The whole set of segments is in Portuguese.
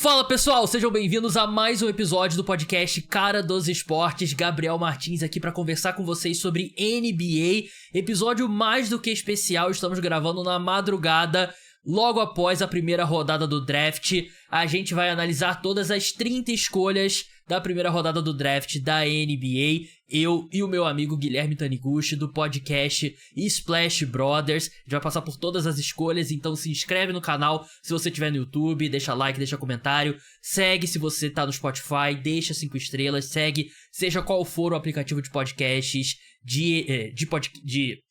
Fala pessoal, sejam bem-vindos a mais um episódio do podcast Cara dos Esportes. Gabriel Martins aqui para conversar com vocês sobre NBA. Episódio mais do que especial, estamos gravando na madrugada, logo após a primeira rodada do draft. A gente vai analisar todas as 30 escolhas da primeira rodada do draft da NBA. Eu e o meu amigo Guilherme Taniguchi, do podcast Splash Brothers. A gente vai passar por todas as escolhas, então se inscreve no canal se você estiver no YouTube, deixa like, deixa comentário, segue se você tá no Spotify, deixa 5 estrelas, segue seja qual for o aplicativo de podcasts,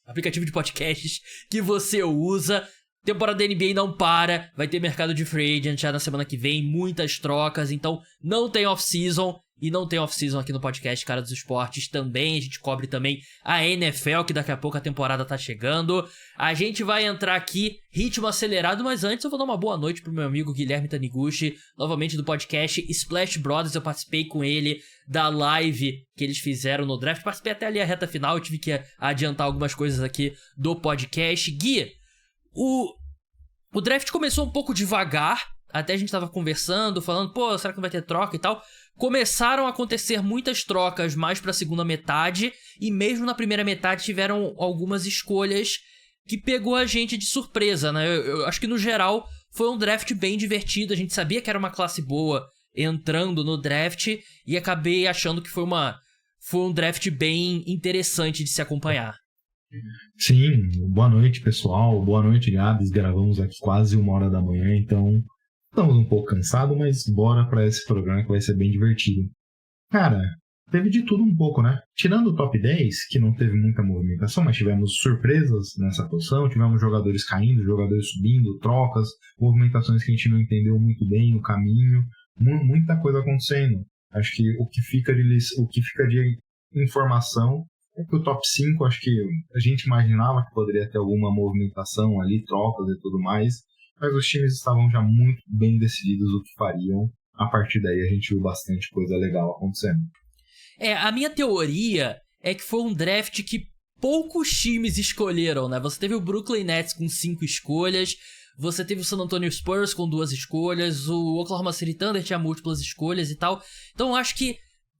aplicativo de podcasts que você usa. Temporada da NBA não para, vai ter mercado de free agent já na semana que vem, muitas trocas, então não tem off-season, e não tem off-season aqui no podcast Cara dos Esportes também. A gente cobre também a NFL, que daqui a pouco a temporada tá chegando. A gente vai entrar aqui, ritmo acelerado, mas antes eu vou dar uma boa noite pro meu amigo Guilherme Taniguchi, novamente do podcast Splash Brothers. Eu participei com ele da live que eles fizeram no draft, participei até ali a reta final, eu tive que adiantar algumas coisas aqui do podcast. Gui, o draft começou um pouco devagar, até a gente tava conversando, falando, pô, será que não vai ter troca e tal? Começaram a acontecer muitas trocas mais pra segunda metade, e mesmo na primeira metade tiveram algumas escolhas que pegou a gente de surpresa, né? Eu acho que no geral foi um draft bem divertido, a gente sabia que era uma classe boa entrando no draft, e acabei achando que foi um draft bem interessante de se acompanhar. Sim, boa noite pessoal, boa noite Gabs, gravamos aqui quase 1h da manhã, então estamos um pouco cansados, mas bora pra esse programa que vai ser bem divertido. Cara, teve de tudo um pouco, né? Tirando o top 10, que não teve muita movimentação, mas tivemos surpresas nessa posição, tivemos jogadores caindo, jogadores subindo, trocas, movimentações que a gente não entendeu muito bem, o caminho, muita coisa acontecendo. Acho que o que fica de informação é que o top 5, acho que a gente imaginava que poderia ter alguma movimentação ali, trocas e tudo mais, mas os times estavam já muito bem decididos o que fariam. A partir daí a gente viu bastante coisa legal acontecendo. A minha teoria é que foi um draft que poucos times escolheram, né? Você teve o Brooklyn Nets com 5 escolhas, você teve o San Antonio Spurs com 2 escolhas, o Oklahoma City Thunder tinha múltiplas escolhas e tal. Então eu acho que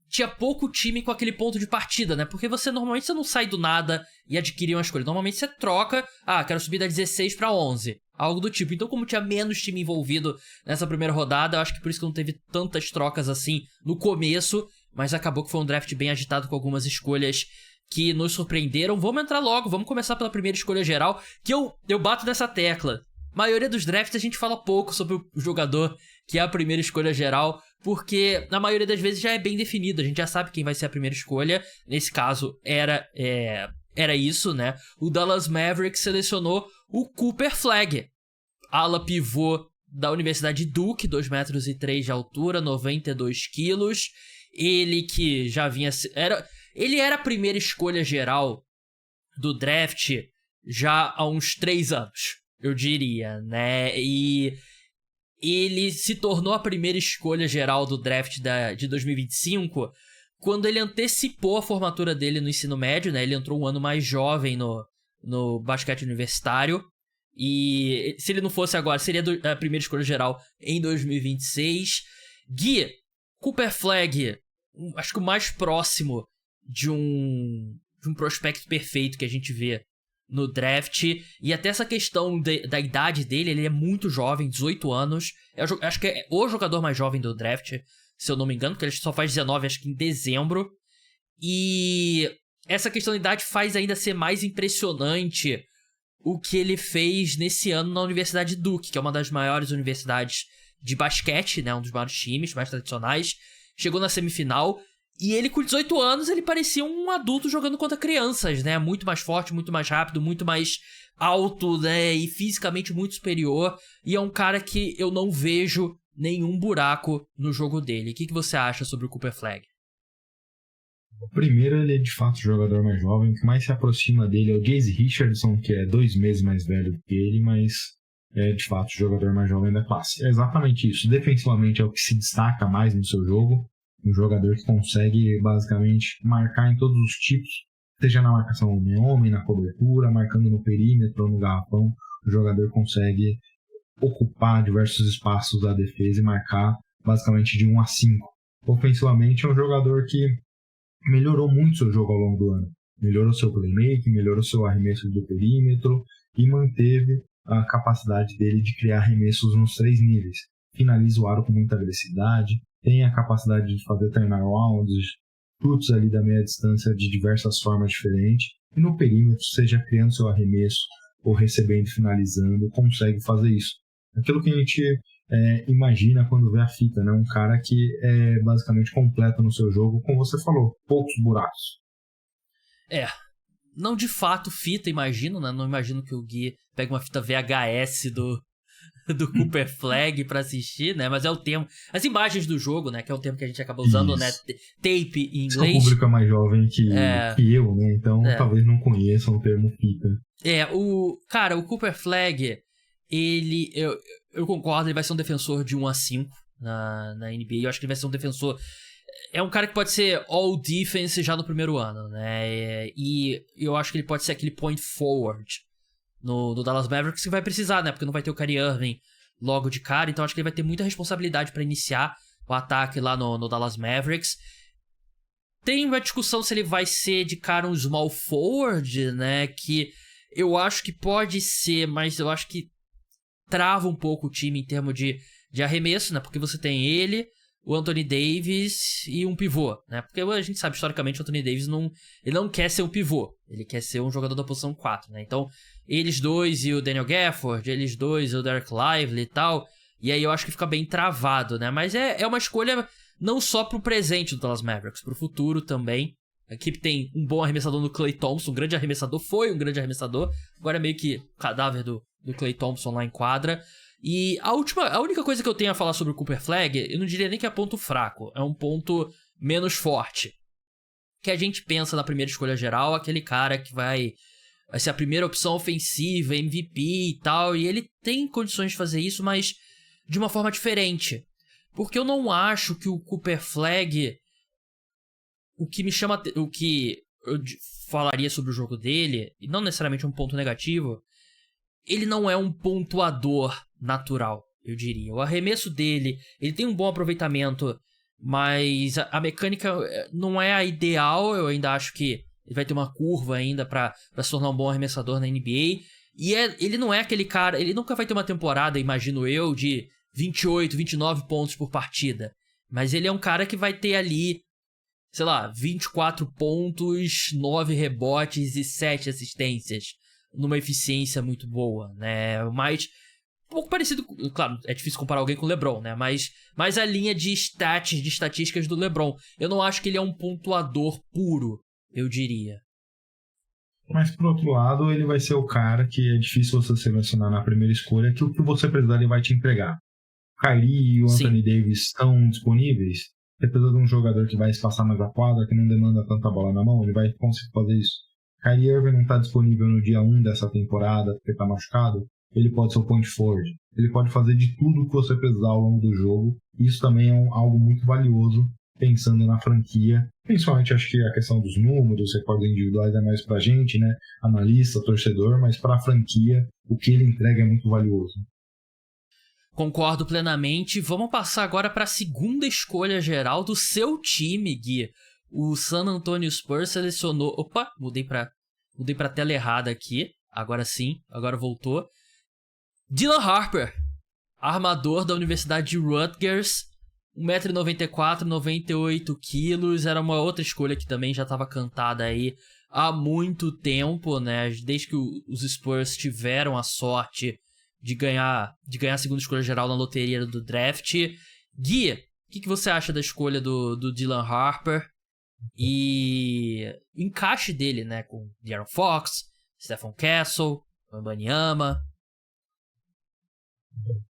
tinha pouco time com aquele ponto de partida, né? Porque normalmente você não sai do nada e adquire uma escolha. Normalmente você troca, quero subir da 16 pra 11. Algo do tipo. Então, como tinha menos time envolvido nessa primeira rodada, eu acho que por isso que não teve tantas trocas assim no começo. Mas acabou que foi um draft bem agitado com algumas escolhas que nos surpreenderam. Vamos entrar logo, vamos começar pela primeira escolha geral, que eu bato nessa tecla. A maioria dos drafts a gente fala pouco sobre o jogador que é a primeira escolha geral, porque na maioria das vezes já é bem definido, a gente já sabe quem vai ser a primeira escolha. Nesse caso era isso, né? O Dallas Mavericks selecionou o Cooper Flagg, ala pivô da Universidade Duke, 2,3 metros de altura, 92 quilos. Ele que já vinha... Ele era a primeira escolha geral do draft já há uns 3 anos, eu diria, né? E ele se tornou a primeira escolha geral do draft de 2025 quando ele antecipou a formatura dele no ensino médio, né? Ele entrou um ano mais jovem no basquete universitário. E se ele não fosse agora, seria a primeira escolha geral em 2026. Gui, Cooper Flagg, acho que o mais próximo de um prospecto perfeito que a gente vê no draft, e até essa questão da idade dele, ele é muito jovem, 18 anos, acho que é o jogador mais jovem do draft, se eu não me engano, porque ele só faz 19, acho que em dezembro, e essa questão da idade faz ainda ser mais impressionante o que ele fez nesse ano na Universidade Duke, que é uma das maiores universidades de basquete, né, um dos maiores times, mais tradicionais, chegou na semifinal. E ele, com 18 anos, ele parecia um adulto jogando contra crianças, né? Muito mais forte, muito mais rápido, muito mais alto, né? E fisicamente muito superior. E é um cara que eu não vejo nenhum buraco no jogo dele. O que você acha sobre o Cooper Flagg? Primeiro, ele é de fato o jogador mais jovem. O que mais se aproxima dele é o Jayce Richardson, que é 2 meses mais velho do que ele, mas é de fato o jogador mais jovem da classe. É exatamente isso. Defensivamente é o que se destaca mais no seu jogo. Um jogador que consegue basicamente marcar em todos os tipos, seja na marcação homem-homem, na cobertura, marcando no perímetro ou no garrafão. O jogador consegue ocupar diversos espaços da defesa e marcar basicamente de 1-5. Ofensivamente é um jogador que melhorou muito seu jogo ao longo do ano. Melhorou seu playmaking, melhorou seu arremesso do perímetro e manteve a capacidade dele de criar arremessos nos 3 níveis. Finaliza o aro com muita agressividade, tem a capacidade de fazer turnarounds, chutes ali da meia distância de diversas formas diferentes, e no perímetro, seja criando seu arremesso ou recebendo e finalizando, consegue fazer isso. Aquilo que a gente imagina quando vê a fita, né? Um cara que é basicamente completo no seu jogo, como você falou, poucos buracos. Não de fato fita, imagino, né? Não imagino que o Gui pegue uma fita VHS do Cooper Flag pra assistir, né? Mas é o termo. As imagens do jogo, né? Que é o termo que a gente acaba usando, né? Tape em inglês. O público é mais jovem que eu, né? Então talvez não conheçam o termo fita. O Cooper Flag, eu concordo, ele vai ser um defensor de 1-5 na NBA. Eu acho que ele vai ser um defensor. É um cara que pode ser all defense já no primeiro ano, né? E eu acho que ele pode ser aquele point forward no Dallas Mavericks que vai precisar, né? Porque não vai ter o Kyrie Irving logo de cara, então acho que ele vai ter muita responsabilidade para iniciar o ataque lá no Dallas Mavericks. Tem uma discussão se ele vai ser de cara um small forward, né? Que eu acho que pode ser, mas eu acho que trava um pouco o time em termos de arremesso, né? Porque você tem ele, o Anthony Davis e um pivô, né? Porque a gente sabe, historicamente, o Anthony Davis ele não quer ser um pivô. Ele quer ser um jogador da posição 4, né? Então, eles dois e o Daniel Gafford, eles dois e o Derek Lively e tal. E aí eu acho que fica bem travado, né? Mas é uma escolha não só pro presente do Dallas Mavericks, pro futuro também. A equipe tem um bom arremessador no Klay Thompson, um grande arremessador, foi um grande arremessador. Agora é meio que o cadáver do Klay Thompson lá em quadra. E a única coisa que eu tenho a falar sobre o Cooper Flag, eu não diria nem que é ponto fraco, é um ponto menos forte. Que a gente pensa na primeira escolha geral, aquele cara que vai ser a primeira opção ofensiva, MVP e tal, e ele tem condições de fazer isso, mas de uma forma diferente. Porque eu não acho que o Cooper Flag, o que eu falaria sobre o jogo dele, e não necessariamente um ponto negativo, ele não é um pontuador natural, eu diria. O arremesso dele, ele tem um bom aproveitamento, mas a mecânica não é a ideal. Eu ainda acho que ele vai ter uma curva ainda pra se tornar um bom arremessador na NBA. E ele não é aquele cara, ele nunca vai ter uma temporada, imagino eu, de 28, 29 pontos por partida. Mas ele é um cara que vai ter ali, sei lá, 24 pontos, 9 rebotes e 7 assistências, numa eficiência muito boa, né? Mas um pouco parecido, claro, é difícil comparar alguém com o LeBron, né? Mas a linha de estatísticas do LeBron. Eu não acho que ele é um pontuador puro, eu diria. Mas, por outro lado, ele vai ser o cara que é difícil você selecionar na primeira escolha, que o que você precisar ele vai te entregar. O Kyrie e o Anthony Davis estão disponíveis? Você precisa de um jogador que vai espaçar mais a quadra, que não demanda tanta bola na mão, ele vai conseguir fazer isso. Kyrie Irving não está disponível no dia 1 dessa temporada porque está machucado, ele pode ser o point forward. Ele pode fazer de tudo que você precisar ao longo do jogo. Isso também é algo muito valioso pensando na franquia. Principalmente acho que a questão dos números, recordes individuais é mais pra gente, né? Analista, torcedor, mas pra franquia o que ele entrega é muito valioso. Concordo plenamente. Vamos passar agora para a segunda escolha geral do seu time, Gui. O San Antonio Spurs selecionou... Opa, mudei pra tela errada aqui. Agora sim, agora voltou. Dylan Harper, armador da Universidade de Rutgers, 1,94m, 98kg. Era uma outra escolha que também já estava cantada aí há muito tempo, né? Desde que os Spurs tiveram a sorte de ganhar a segunda escolha geral na loteria do draft. Gui, o que você acha da escolha do Dylan Harper e o encaixe dele, né, com De'Aaron Fox, Stephen Castle, Wembanyama?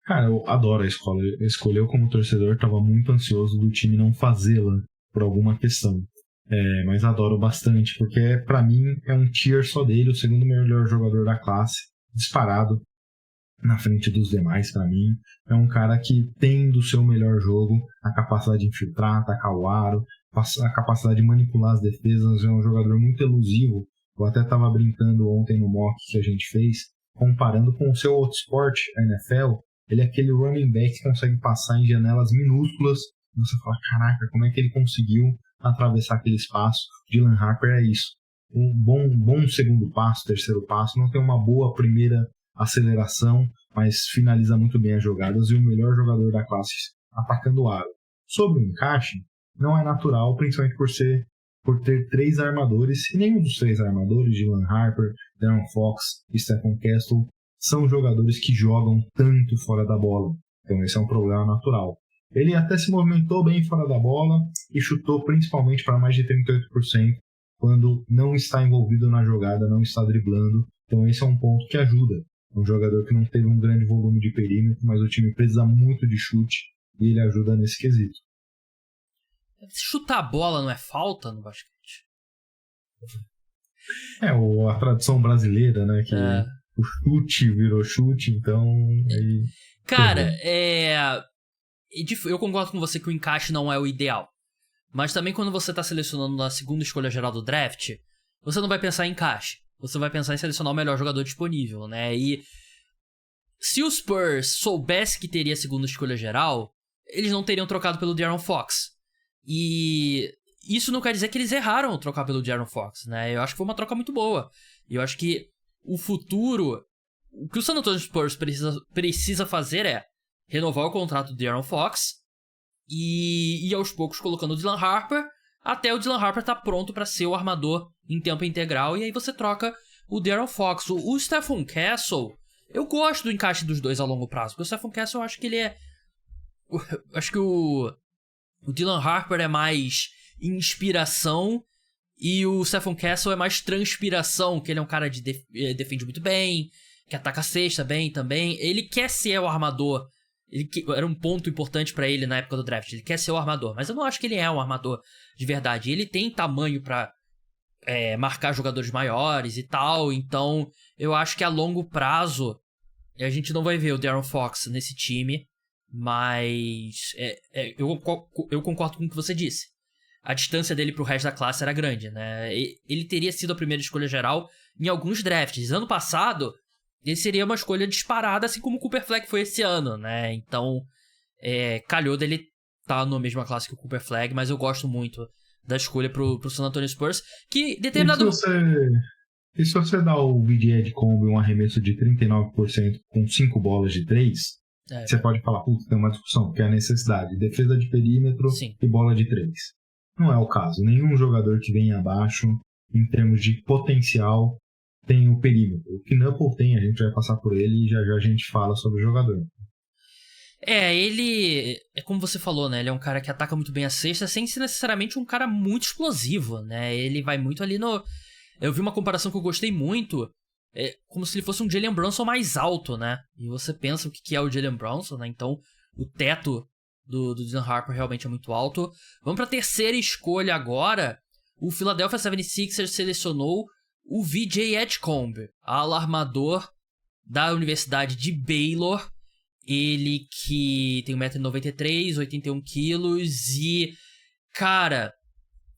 Cara, eu adoro a escolha. Eu, como torcedor, estava muito ansioso do time não fazê-la por alguma questão. Mas adoro bastante, porque pra mim é um tier só dele, o segundo melhor jogador da classe, disparado na frente dos demais. Pra mim é um cara que tem do seu melhor jogo a capacidade de infiltrar, atacar o aro, a capacidade de manipular as defesas. É um jogador muito elusivo. Eu até estava brincando ontem no mock que a gente fez, comparando com o seu outro esporte, a NFL. Ele é aquele running back que consegue passar em janelas minúsculas. Você fala, caraca, como é que ele conseguiu atravessar aquele espaço? Dylan Harper é isso. Um bom segundo passo, terceiro passo, não tem uma boa primeira aceleração, mas finaliza muito bem as jogadas e o melhor jogador da classe atacando o aro. Sobre o encaixe, não é natural, principalmente por ter 3 armadores, e nenhum dos 3 armadores, Dylan Harper, Darren Fox e Stephen Castle, são jogadores que jogam tanto fora da bola. Então esse é um problema natural. Ele até se movimentou bem fora da bola e chutou principalmente para mais de 38% quando não está envolvido na jogada, não está driblando. Então esse é um ponto que ajuda. Um jogador que não teve um grande volume de perímetro, mas o time precisa muito de chute e ele ajuda nesse quesito. Chutar a bola não é falta no basquete? A tradição brasileira, né? Que o chute virou chute, então... Cara, eu concordo com você que o encaixe não é o ideal. Mas também quando você tá selecionando na segunda escolha geral do draft, você não vai pensar em encaixe. Você vai pensar em selecionar o melhor jogador disponível, né? E se o Spurs soubesse que teria a segunda escolha geral, eles não teriam trocado pelo De'Aaron Fox. E isso não quer dizer que eles erraram ao trocar pelo De'Aaron Fox, né? Eu acho que foi uma troca muito boa. E eu acho que o futuro... O que o San Antonio Spurs precisa fazer é renovar o contrato do De'Aaron Fox e ir aos poucos colocando o Dylan Harper até o Dylan Harper estar pronto para ser o armador em tempo integral. E aí você troca o De'Aaron Fox. O Stephen Castle, eu gosto do encaixe dos dois a longo prazo. Porque o Stephen Castle, eu acho que ele é... Acho que o Dylan Harper é mais inspiração e o Stephen Castle é mais transpiração, que ele é um cara que defende muito bem, que ataca a cesta bem também. Ele quer ser o armador. Era um ponto importante pra ele na época do draft. Ele quer ser o armador, mas eu não acho que ele é um armador de verdade. Ele tem tamanho pra marcar jogadores maiores e tal, então eu acho que a longo prazo a gente não vai ver o De'Aaron Fox nesse time, mas eu concordo com o que você disse. A distância dele pro resto da classe era grande, né? Ele teria sido a primeira escolha geral em alguns drafts. Ano passado, ele seria uma escolha disparada, assim como o Cooper Flag foi esse ano, né? Então, calhou dele estar na mesma classe que o Cooper Flag, mas eu gosto muito da escolha pro San Antonio Spurs, que determinado... E se você dá o VJ Edcombe um arremesso de 39% com 5 bolas de 3, você pode falar, putz, tem uma discussão, porque é a necessidade, defesa de perímetro. Sim. E bola de 3. Não é o caso. Nenhum jogador que vem abaixo, em termos de potencial, tem o perímetro. O Knuckle tem, a gente vai passar por ele e já já a gente fala sobre o jogador. Ele... É como você falou, né? Ele é um cara que ataca muito bem a cesta, sem ser necessariamente um cara muito explosivo, né? Ele vai muito ali no... Eu vi uma comparação que eu gostei muito, como se ele fosse um Jalen Brunson mais alto, né? E você pensa o que é o Jalen Brunson, né? Então, o teto do Dylan Harper realmente é muito alto. Vamos pra terceira escolha agora. O Philadelphia 76ers selecionou o VJ Edcombe, alarmador da Universidade de Baylor. Ele que tem 1,93m, 81kg e, cara,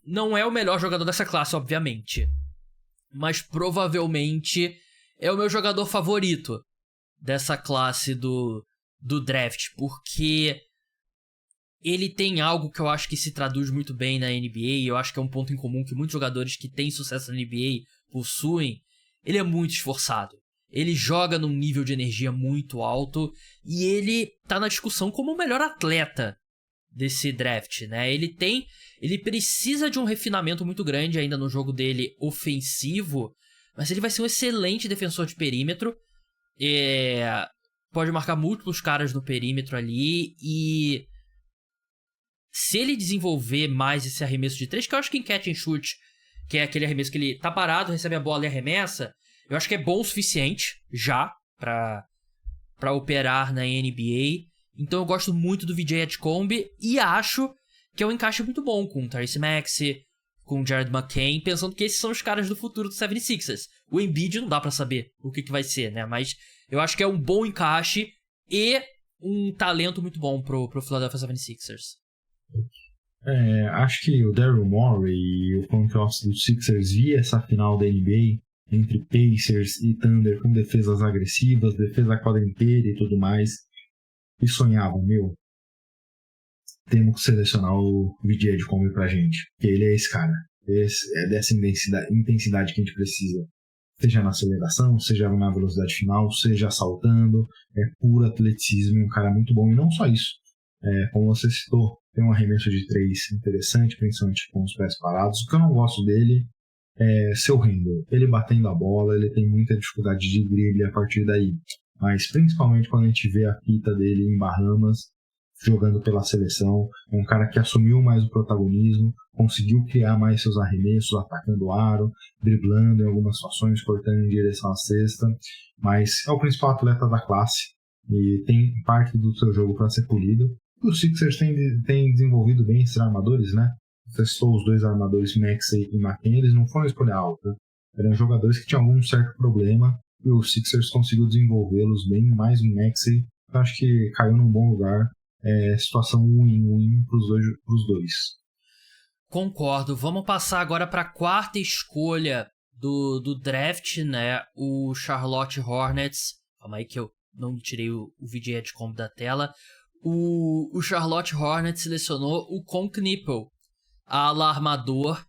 não é o melhor jogador dessa classe, obviamente. Mas provavelmente é o meu jogador favorito dessa classe do draft, porque ele tem algo que eu acho que se traduz muito bem na NBA, e eu acho que é um ponto em comum que muitos jogadores que têm sucesso na NBA possuem. Ele é muito esforçado. Ele joga num nível de energia muito alto e ele tá na discussão como o melhor atleta desse draft, né? Ele precisa de um refinamento muito grande ainda no jogo dele ofensivo, mas ele vai ser um excelente defensor de perímetro. Pode marcar múltiplos caras no perímetro ali e se ele desenvolver mais esse arremesso de 3, que eu acho que em catch and shoot, que é aquele arremesso que ele tá parado, recebe a bola e arremessa, eu acho que é bom o suficiente já pra operar na NBA. Então eu gosto muito do VJ Edcombe e acho que é um encaixe muito bom com o Tyrese Maxey, com o Jared McCain, pensando que esses são os caras do futuro do 76ers. O Embiid não dá pra saber o que vai ser, né? Mas eu acho que é um bom encaixe e um talento muito bom pro Philadelphia 76ers. Acho que o Daryl Morey e o front office dos Sixers via essa final da NBA entre Pacers e Thunder com defesas agressivas, defesa a quadra inteira e tudo mais. e sonhavam, temos que selecionar o VJ Edgecombe pra gente, porque ele é esse cara. É dessa intensidade que a gente precisa. Seja na aceleração, seja na velocidade final, seja saltando, é puro atleticismo, um cara muito bom. E não só isso, como você citou, tem um arremesso de 3 interessante, principalmente com os pés parados. O que eu não gosto dele é seu handle. Ele batendo a bola, ele tem muita dificuldade de drible a partir daí. Mas principalmente quando a gente vê a fita dele em Bahamas, jogando pela seleção, é um cara que assumiu mais o protagonismo, conseguiu criar mais seus arremessos, atacando o aro, driblando em algumas situações, cortando em direção à cesta, mas é o principal atleta da classe e tem parte do seu jogo para ser polido. E os Sixers têm desenvolvido bem esses armadores, né? Você citou os 2 armadores, Maxey e McCain, eles não foram escolha alta, eram jogadores que tinham algum certo problema e o Sixers conseguiu desenvolvê-los bem, mais o Maxey, eu acho que caiu num bom lugar. Situação win-win para os dois. Concordo. Vamos passar agora para a 4ª escolha do draft, né? O Charlotte Hornets. Calma aí que eu não tirei o VJ Edgecombe da tela. O Charlotte Hornets selecionou o Con Knippel, ala armador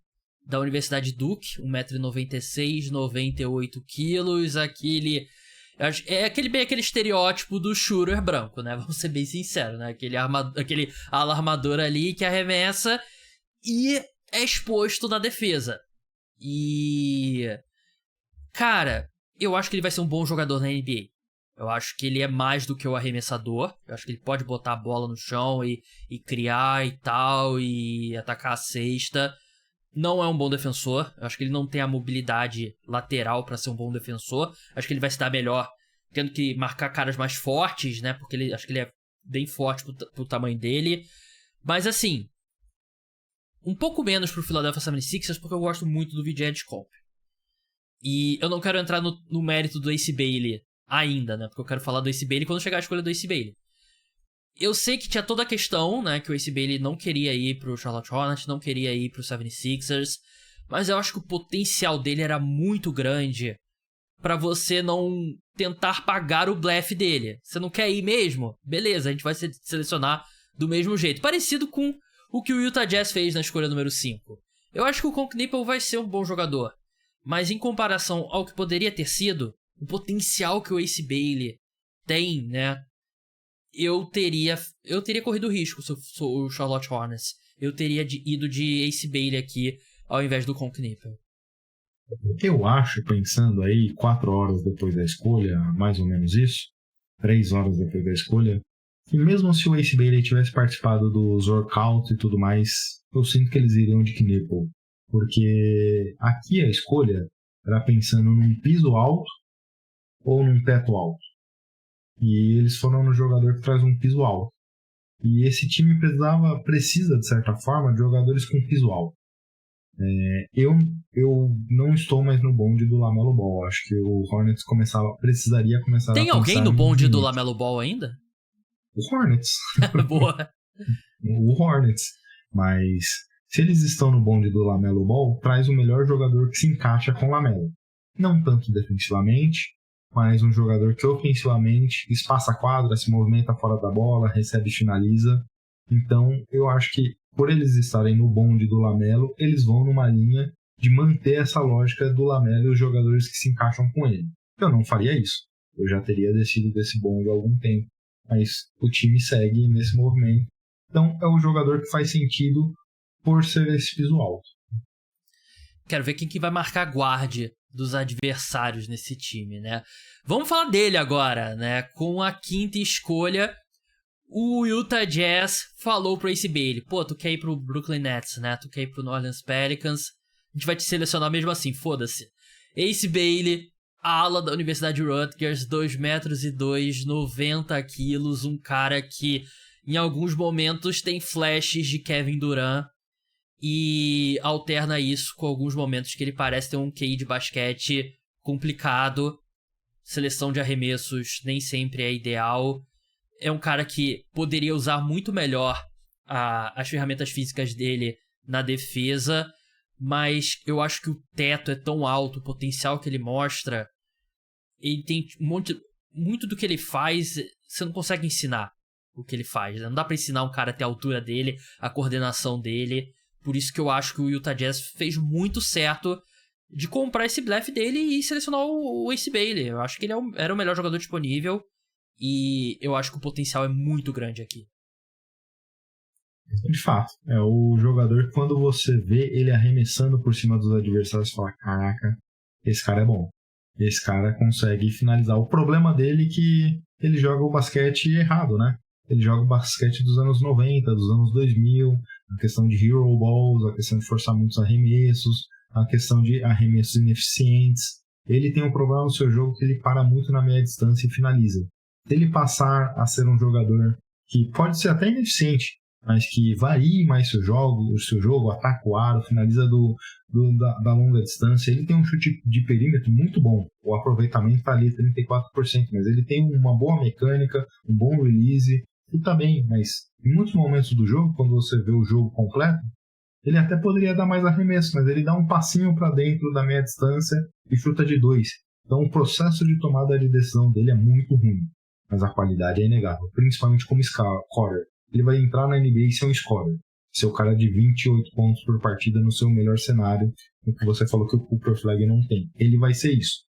da Universidade Duke, 1,96 m, 98 kg, aquele aquele estereótipo do shooter branco, né? Vamos ser bem sinceros, né? Aquele ala armador ali que arremessa e é exposto na defesa. E... cara, eu acho que ele vai ser um bom jogador na NBA. Eu acho que ele é mais do que o arremessador. Eu acho que ele pode botar a bola no chão e criar e tal, e atacar a cesta. Não é um bom defensor. Eu acho que ele não tem a mobilidade lateral pra ser um bom defensor. Acho que ele vai se dar melhor tendo que marcar caras mais fortes, né? Porque acho que ele é bem forte pro tamanho dele. Mas assim, um pouco menos pro Philadelphia 76ers, porque eu gosto muito do VJ Edgecombe. E eu não quero entrar no mérito do Ace Bailey ainda, né? Porque eu quero falar do Ace Bailey quando chegar a escolha do Ace Bailey. Eu sei que tinha toda a questão, né, que o Ace Bailey não queria ir pro Charlotte Hornets, não queria ir pro 76ers, mas eu acho que o potencial dele era muito grande pra você não tentar pagar o blefe dele. Você não quer ir mesmo? Beleza, a gente vai selecionar do mesmo jeito. Parecido com o que o Utah Jazz fez na escolha número 5. Eu acho que o Con Knippel vai ser um bom jogador, mas em comparação ao que poderia ter sido, o potencial que o Ace Bailey tem, né? Eu teria corrido o risco se eu sou o Charlotte Hornets. Eu teria ido de Ace Bailey aqui, ao invés do Con Knippel. Eu acho, pensando aí, 4 horas depois da escolha, mais ou menos isso, 3 horas depois da escolha, que mesmo se o Ace Bailey tivesse participado dos workouts e tudo mais, eu sinto que eles iriam de Knippel. Porque aqui a escolha era pensando num piso alto ou num teto alto. E eles foram no jogador que traz um piso alto. E esse time precisa, de certa forma, de jogadores com piso alto. Eu não estou mais no bonde do LaMelo Ball. Acho que o Hornets precisaria começar a pensar... Tem alguém no bonde do LaMelo Ball ainda? O Hornets. Boa. O Hornets. Mas se eles estão no bonde do LaMelo Ball, traz o melhor jogador que se encaixa com o LaMelo. Não tanto defensivamente, mas um jogador que ofensivamente espaça a quadra, se movimenta fora da bola, recebe e finaliza. Então, eu acho que por eles estarem no bonde do LaMelo, eles vão numa linha de manter essa lógica do LaMelo e os jogadores que se encaixam com ele. Eu não faria isso. Eu já teria descido desse bonde há algum tempo. Mas o time segue nesse movimento. Então, é o jogador que faz sentido por ser esse piso alto. Quero ver quem que vai marcar guarde dos adversários nesse time, né? Vamos falar dele agora, né? Com a 5ª escolha, o Utah Jazz falou pro Ace Bailey: pô, tu quer ir pro Brooklyn Nets, né? Tu quer ir pro New Orleans Pelicans, a gente vai te selecionar mesmo assim, foda-se. Ace Bailey, ala da Universidade Rutgers, 2,2 metros, 90 quilos, um cara que em alguns momentos tem flashes de Kevin Durant e alterna isso com alguns momentos que ele parece ter um QI de basquete complicado. Seleção de arremessos nem sempre é ideal. É um cara que poderia usar muito melhor as ferramentas físicas dele na defesa, mas eu acho que o teto é tão alto, o potencial que ele mostra, ele tem muito do que ele faz, você não consegue ensinar. o que ele faz, né? Não dá pra ensinar um cara a ter a altura dele, a coordenação dele. Por isso que eu acho que o Utah Jazz fez muito certo de comprar esse blefe dele e selecionar o Ace Bailey. Eu acho que ele era o melhor jogador disponível e eu acho que o potencial é muito grande aqui. De fato, é o jogador que quando você vê ele arremessando por cima dos adversários, você fala, caraca, esse cara é bom. Esse cara consegue finalizar. O problema dele é que ele joga o basquete errado, né? Ele joga o basquete dos anos 90, dos anos 2000, a questão de hero balls, a questão de forçar muitos arremessos, a questão de arremessos ineficientes. Ele tem um problema no seu jogo que ele para muito na meia distância e finaliza. Se ele passar a ser um jogador que pode ser até ineficiente, mas que varie mais o seu jogo, ataca o aro, finaliza da longa distância. Ele tem um chute de perímetro muito bom. O aproveitamento está ali 34%, mas ele tem uma boa mecânica, um bom release, e também, mas em muitos momentos do jogo, quando você vê o jogo completo, ele até poderia dar mais arremesso, mas ele dá um passinho para dentro da meia distância e chuta de 2. Então o processo de tomada de decisão dele é muito ruim, mas a qualidade é inegável, principalmente como scorer. Ele vai entrar na NBA e ser um scorer. Ser o cara de 28 pontos por partida no seu melhor cenário, o que você falou que o Cooper Flag não tem. Ele vai ser isso.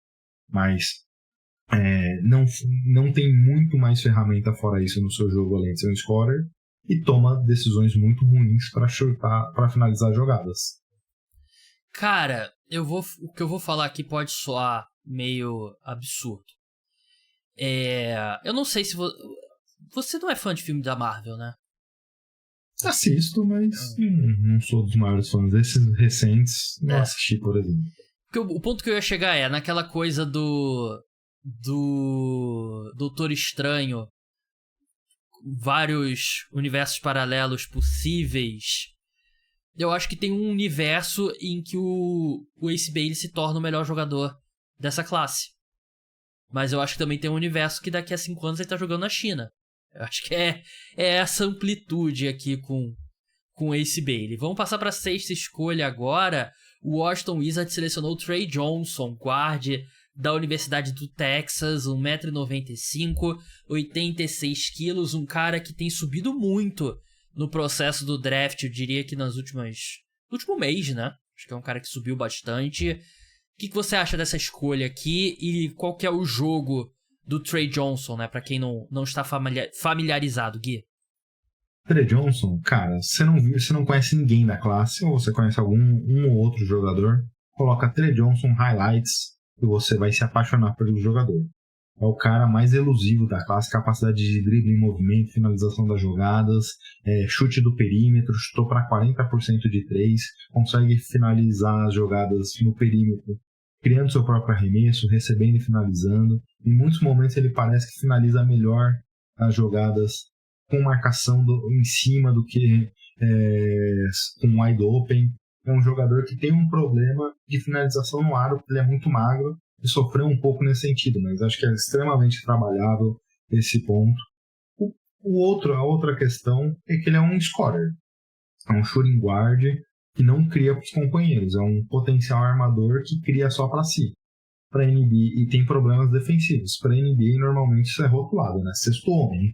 Mas não tem muito mais ferramenta fora isso no seu jogo, além de ser um scorer, e toma decisões muito ruins para chutar, para finalizar jogadas. Cara, o que eu vou falar aqui pode soar meio absurdo. Eu não sei se você não é fã de filme da Marvel, né? Assisto, mas não sou dos maiores fãs. Desses recentes, não assisti, por exemplo. Porque o ponto que eu ia chegar naquela coisa do Doutor Estranho, vários universos paralelos possíveis. Eu acho que tem um universo em que o Ace Bailey se torna o melhor jogador dessa classe. Mas eu acho que também tem um universo que daqui a 5 anos ele tá jogando na China. Eu acho que é essa amplitude aqui com o Ace Bailey. Vamos passar para a 6ª escolha agora. O Washington Wizards selecionou o Trey Johnson, guard da Universidade do Texas, 1,95 m, 86 kg, um cara que tem subido muito no processo do draft, eu diria que no último mês, né? Acho que é um cara que subiu bastante. O que você acha dessa escolha aqui e qual que é o jogo do Trey Johnson, né? Pra quem não está familiarizado, Gui. Trey Johnson, cara, você não conhece ninguém da classe, ou você conhece um ou outro jogador, coloca Trey Johnson highlights e você vai se apaixonar pelo jogador. É o cara mais elusivo da classe, capacidade de drible em movimento, finalização das jogadas, chute do perímetro, chutou para 40% de 3, consegue finalizar as jogadas no perímetro, criando seu próprio arremesso, recebendo e finalizando. Em muitos momentos ele parece que finaliza melhor as jogadas com marcação em cima do que com wide open. É um jogador que tem um problema de finalização no aro, porque ele é muito magro e sofreu um pouco nesse sentido, mas acho que é extremamente trabalhável esse ponto. A outra questão é que ele é um scorer, é um shooting guard que não cria para os companheiros, é um potencial armador que cria só para si. Para NBA, e tem problemas defensivos. Para NBA, normalmente isso é rotulado, né? Sexto homem.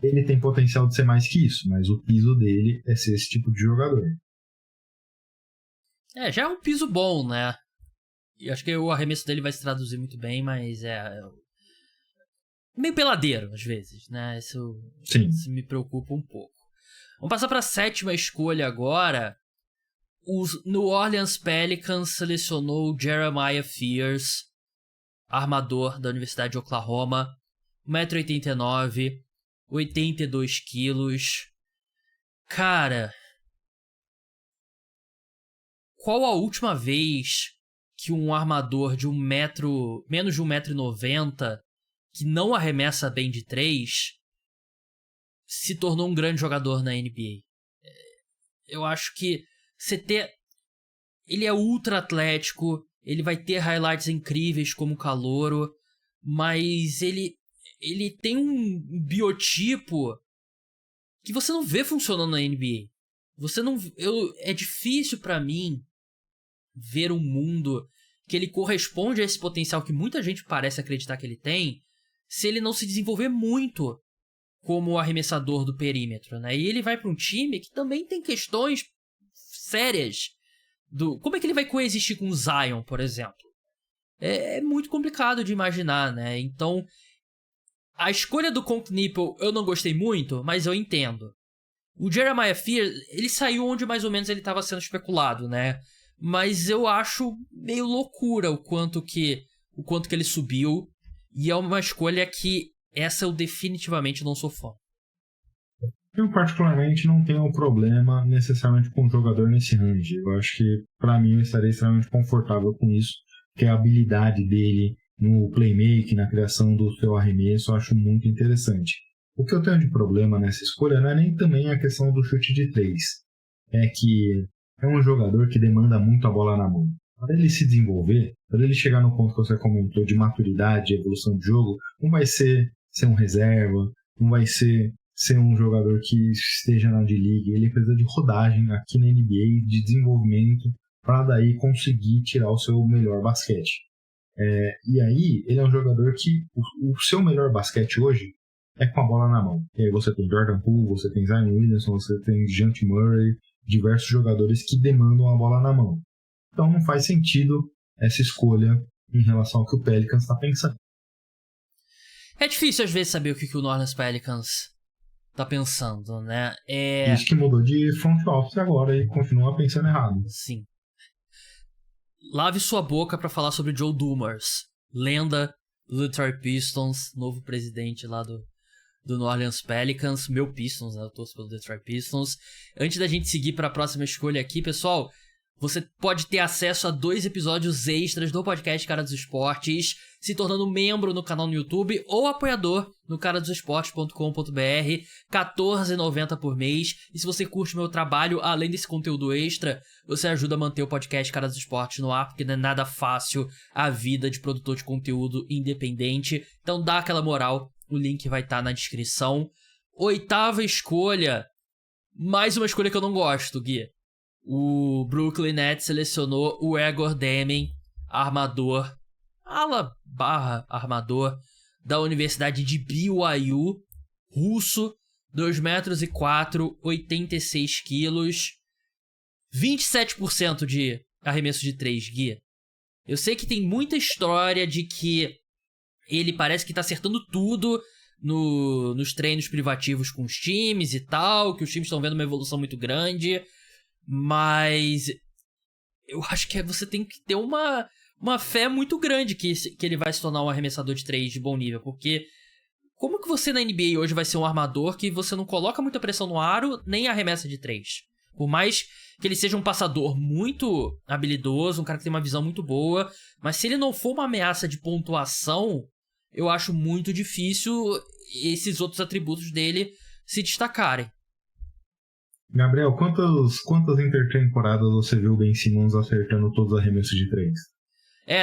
Ele tem potencial de ser mais que isso, mas o piso dele é ser esse tipo de jogador. Já é um piso bom, né? E acho que o arremesso dele vai se traduzir muito bem, mas meio peladeiro às vezes, né? Isso me preocupa um pouco. Vamos passar para a 7ª escolha agora. O New Orleans Pelicans selecionou Jeremiah Fears, armador da Universidade de Oklahoma, 1,89 m, 82 kg. Cara, qual a última vez que um armador de menos de 1,90 m, que não arremessa bem de 3, se tornou um grande jogador na NBA? Eu acho que ele é ultra atlético, ele vai ter highlights incríveis como calouro, mas ele tem um biotipo que você não vê funcionando na NBA. É difícil pra mim ver um mundo que ele corresponde a esse potencial que muita gente parece acreditar que ele tem, se ele não se desenvolver muito como arremessador do perímetro, né? E ele vai para um time que também tem questões sérias como é que ele vai coexistir com o Zion, por exemplo? É muito complicado de imaginar, né? Então, a escolha do Conk Nipple eu não gostei muito, mas eu entendo. O Jeremiah Fear, ele saiu onde mais ou menos ele estava sendo especulado, né? Mas eu acho meio loucura o quanto que ele subiu. E é uma escolha que essa eu definitivamente não sou fã. Eu particularmente não tenho um problema necessariamente com um jogador nesse range. Eu acho que para mim eu estaria extremamente confortável com isso, porque a habilidade dele no playmaking, na criação do seu arremesso, eu acho muito interessante. O que eu tenho de problema nessa escolha não é nem também a questão do chute de 3. É que é um jogador que demanda muito a bola na mão. Para ele se desenvolver, para ele chegar no ponto que você comentou de maturidade, de evolução de jogo, não vai ser um reserva, não vai ser um jogador que esteja na D-League. Ele precisa de rodagem aqui na NBA, de desenvolvimento, para daí conseguir tirar o seu melhor basquete. E aí, ele é um jogador que o seu melhor basquete hoje é com a bola na mão. E aí você tem Jordan Poole, você tem Zion Williamson, você tem Dejounte Murray, diversos jogadores que demandam a bola na mão. Então não faz sentido essa escolha em relação ao que o Pelicans está pensando. É difícil às vezes saber o que o New Orleans Pelicans tá pensando, né? Isso que mudou de front office agora e continua pensando errado. Sim. Lave sua boca para falar sobre Joe Dumars, lenda do Detroit Pistons, novo presidente lá do New Orleans Pelicans, meu Pistons, né? Eu torço pelo Detroit Pistons. Antes da gente seguir para a próxima escolha aqui, pessoal, você pode ter acesso a 2 episódios extras do podcast Cara dos Esportes, se tornando membro no canal no YouTube ou apoiador no caradosesportes.com.br, R$14,90 por mês. E se você curte o meu trabalho, além desse conteúdo extra, você ajuda a manter o podcast Cara dos Esportes no ar, porque não é nada fácil a vida de produtor de conteúdo independente. Então dá aquela moral, o link vai estar na descrição. 8ª escolha, mais uma escolha que eu não gosto, Gui. O Brooklyn Nets selecionou o Egor Demin, armador, ala/armador da Universidade de BYU, russo, 2,4 m, 86 quilos, 27% de arremesso de 3, Gui. Eu sei que tem muita história de que ele parece que tá acertando tudo nos treinos privativos com os times e tal, que os times estão vendo uma evolução muito grande. Mas eu acho que você tem que ter uma fé muito grande que ele vai se tornar um arremessador de 3 de bom nível. Porque como que você na NBA hoje vai ser um armador que você não coloca muita pressão no aro, nem arremessa de 3? Por mais que ele seja um passador muito habilidoso, um cara que tem uma visão muito boa, mas se ele não for uma ameaça de pontuação, eu acho muito difícil esses outros atributos dele se destacarem. Gabriel, quantas intertemporadas você viu o Ben Simmons acertando todos os arremessos de 3?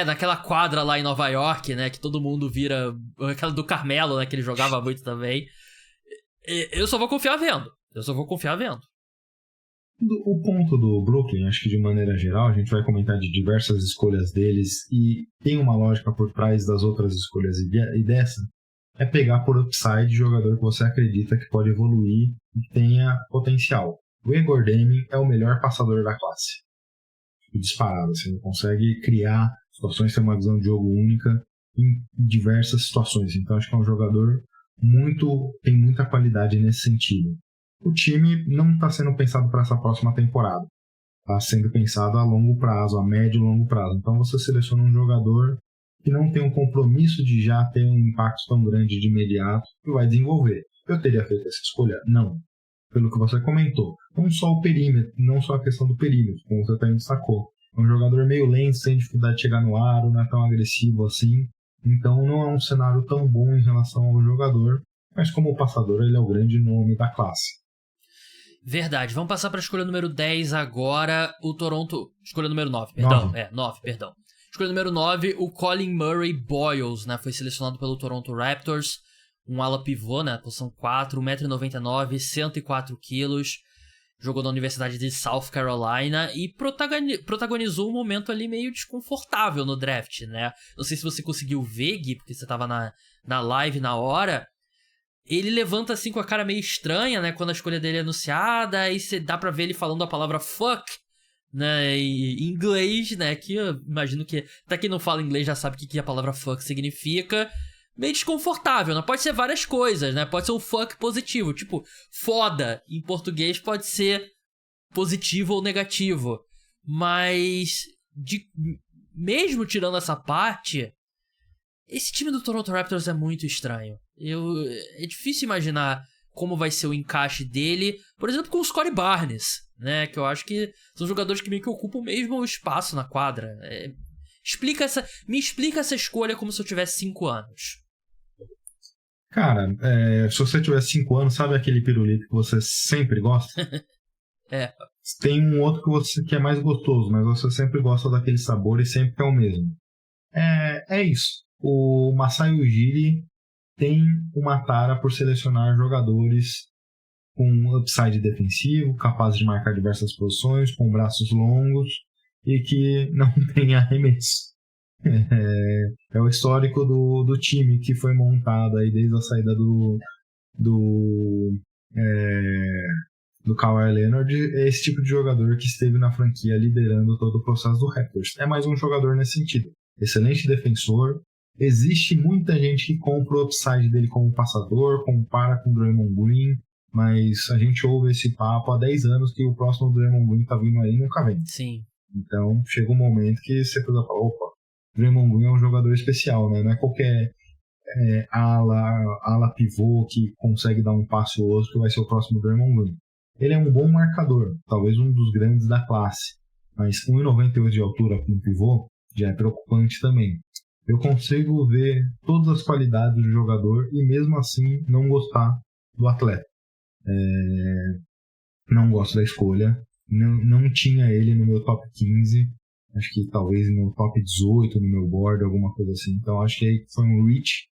Naquela quadra lá em Nova York, né, que todo mundo vira... Aquela do Carmelo, né, que ele jogava muito também. Eu só vou confiar vendo. O ponto do Brooklyn, acho que de maneira geral, a gente vai comentar de diversas escolhas deles e tem uma lógica por trás das outras escolhas e dessa, é pegar por upside jogador que você acredita que pode evoluir e tenha potencial. O Egor Demin é o melhor passador da classe. Disparado, você consegue criar situações, ter uma visão de jogo única em diversas situações. Então acho que é um jogador tem muita qualidade nesse sentido. O time não está sendo pensado para essa próxima temporada. Está sendo pensado a longo prazo, a médio e longo prazo. Então você seleciona um jogador que não tem um compromisso de já ter um impacto tão grande de imediato e vai desenvolver. Eu teria feito essa escolha? Não. Pelo que você comentou. Não só o perímetro, não só a questão do perímetro, como você também destacou. É um jogador meio lento, sem dificuldade de chegar no aro, não é tão agressivo assim. Então não é um cenário tão bom em relação ao jogador, mas como passador ele é o grande nome da classe. Verdade. Vamos passar para a escolha número 10 agora. O Toronto... Escolha número 9, perdão. 9, perdão. Escolha número 9, o Colin Murray Boyles, né? Foi selecionado pelo Toronto Raptors. Um ala pivô, né? Posição 4, 1,99 m, 104 quilos. Jogou na Universidade de South Carolina e protagonizou um momento ali meio desconfortável no draft, né? Não sei se você conseguiu ver, Gui, porque você estava na live na hora. ele levanta assim com a cara meio estranha, né? Quando a escolha dele é anunciada, aí você dá pra ver ele falando a palavra fuck, né? Em inglês, né? Que eu imagino que até quem não fala inglês já sabe o que a palavra fuck significa. Meio desconfortável, né? Pode ser várias coisas, né? Pode ser um fuck positivo, tipo, foda em português pode ser positivo ou negativo. Mas, mesmo tirando essa parte, esse time do Toronto Raptors é muito estranho. É difícil imaginar como vai ser o encaixe dele, por exemplo, com o Scottie Barnes, né? Que eu acho que são jogadores que meio que ocupam mesmo o espaço na quadra. Me explica essa escolha como se eu tivesse 5 anos. Cara, se você tiver 5 anos, sabe aquele pirulito que você sempre gosta? É. Tem um outro que é mais gostoso, mas você sempre gosta daquele sabor e sempre é o mesmo. É isso. O Masai Ujiri tem uma tara por selecionar jogadores com upside defensivo, capazes de marcar diversas posições, com braços longos e que não tem arremesso. É o histórico do time que foi montado aí desde a saída do Kawhi Leonard. É esse tipo de jogador que esteve na franquia liderando todo o processo do Raptors. É mais um jogador nesse sentido. Excelente defensor. Existe muita gente que compra o upside dele como passador, compara com o Draymond Green, mas a gente ouve esse papo há 10 anos que o próximo Draymond Green tá vindo aí e nunca vem. Sim. Então chega um momento que você precisa falar, opa, Draymond Green é um jogador especial, né? Não é qualquer ala pivô que consegue dar um passe ou outro que vai ser o próximo Draymond Green. Ele é um bom marcador, talvez um dos grandes da classe, mas 1,98 de altura com um pivô já é preocupante também. Eu consigo ver todas as qualidades do jogador e mesmo assim não gostar do atleta. Não gosto da escolha, não tinha ele no meu top 15, acho que talvez no top 18 no meu board, alguma coisa assim. Então acho que aí foi um reach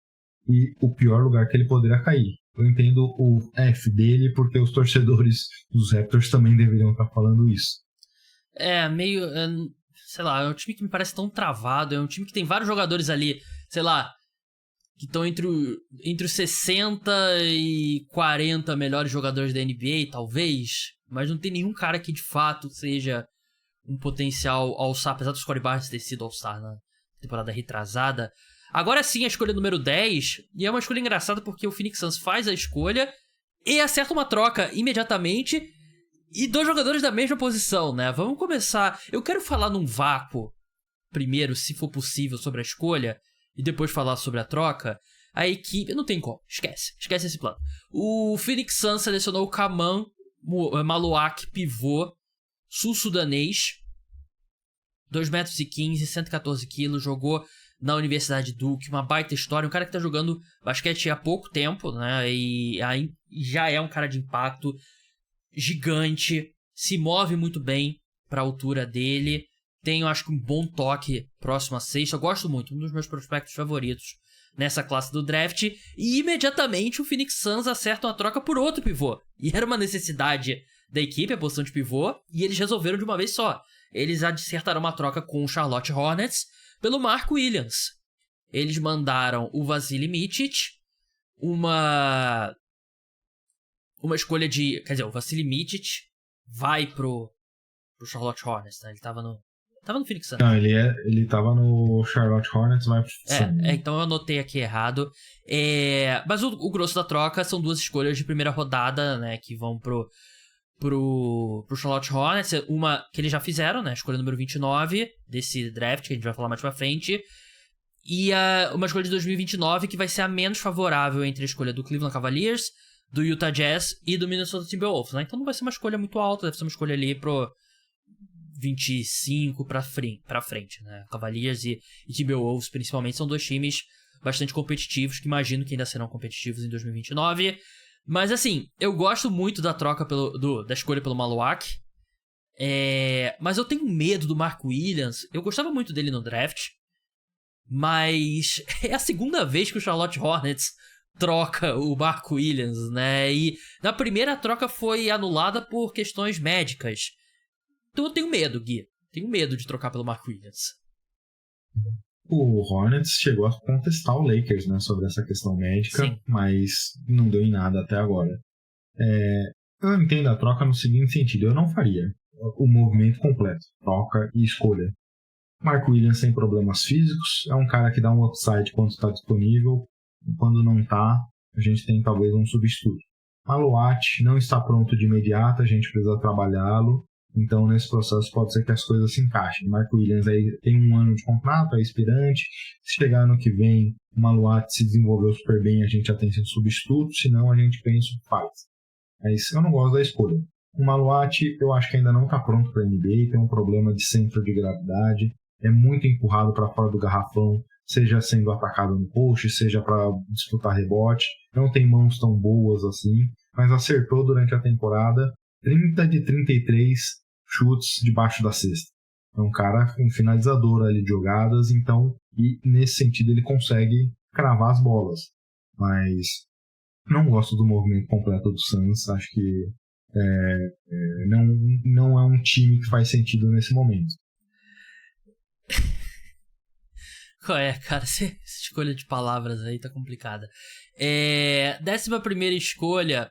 e o pior lugar que ele poderia cair. Eu entendo o F dele porque os torcedores dos Raptors também deveriam estar falando isso. Meio... sei lá, é um time que me parece tão travado, é um time que tem vários jogadores ali, sei lá, que estão entre os 60 e 40 melhores jogadores da NBA, talvez, mas não tem nenhum cara que de fato seja um potencial All-Star, apesar do Scottie Barnes ter sido All-Star na temporada retrasada. Agora sim, a escolha número 10, e é uma escolha engraçada porque o Phoenix Suns faz a escolha e acerta uma troca imediatamente, e 2 jogadores da mesma posição, né? Vamos começar. Eu quero falar num vácuo primeiro, se for possível, sobre a escolha, e depois falar sobre a troca. A equipe... Não tem como. Esquece esse plano. O Phoenix Suns selecionou o Kaman Maluak, pivô, sul-sudanês, 2,15 m, 114 kg, jogou na Universidade Duke, uma baita história, um cara que tá jogando basquete há pouco tempo, né? E aí já é um cara de impacto gigante, se move muito bem pra altura dele, tem, eu acho que um bom toque próximo a sexta, eu gosto muito, um dos meus prospectos favoritos nessa classe do draft, e imediatamente o Phoenix Suns acerta uma troca por outro pivô, e era uma necessidade da equipe, a posição de pivô, e eles resolveram de uma vez só. Eles acertaram uma troca com o Charlotte Hornets pelo Mark Williams. Eles mandaram o Vasilij Micic, uma escolha de... Quer dizer, o Vasilij Micic vai pro Charlotte Hornets, né? Ele tava no Phoenix Suns. Não, ele tava no Charlotte Hornets, vai pro Suns. Então eu anotei aqui errado. Mas o grosso da troca são 2 escolhas de primeira rodada, né? Que vão pro Charlotte Hornets. Uma que eles já fizeram, né? A escolha número 29 desse draft, que a gente vai falar mais pra frente. E uma escolha de 2029 que vai ser a menos favorável entre a escolha do Cleveland Cavaliers, do Utah Jazz e do Minnesota Timberwolves, né? Então não vai ser uma escolha muito alta, deve ser uma escolha ali pro 25 pra frente, né? Cavaliers e Timberwolves, principalmente, são 2 times bastante competitivos, que imagino que ainda serão competitivos em 2029. Mas assim, eu gosto muito da troca da escolha pelo Maluak. Mas eu tenho medo do Mark Williams. Eu gostava muito dele no draft, mas é a segunda vez que o Charlotte Hornets troca o Mark Williams, né? E na primeira troca foi anulada por questões médicas. Então eu tenho medo, Gui. Tenho medo de trocar pelo Mark Williams. O Hornets chegou a contestar o Lakers, né, sobre essa questão médica, Sim. mas não deu em nada até agora. Eu entendo a troca no seguinte sentido, eu não faria o movimento completo, troca e escolha. Mark Williams tem problemas físicos, é um cara que dá um upside quando está disponível, quando não está, a gente tem talvez um substituto. Maluat não está pronto de imediato, a gente precisa trabalhá-lo, então nesse processo pode ser que as coisas se encaixem. Mark Williams aí tem 1 ano de contrato, é expirante, se chegar ano que vem o Maluat se desenvolveu super bem, a gente já tem seu substituto, senão a gente pensa o que faz. Mas eu não gosto da escolha. O Maluat eu acho que ainda não está pronto para a NBA, tem um problema de centro de gravidade, é muito empurrado para fora do garrafão, seja sendo atacado no post, seja para disputar rebote. Não tem mãos tão boas assim, mas acertou durante a temporada 30 de 33 chutes debaixo da cesta. É um cara um finalizador ali de jogadas, então, e nesse sentido ele consegue cravar as bolas. Mas não gosto do movimento completo do Suns, acho que não é um time que faz sentido nesse momento. Qual é, cara? Essa escolha de palavras aí tá complicada. 11ª escolha,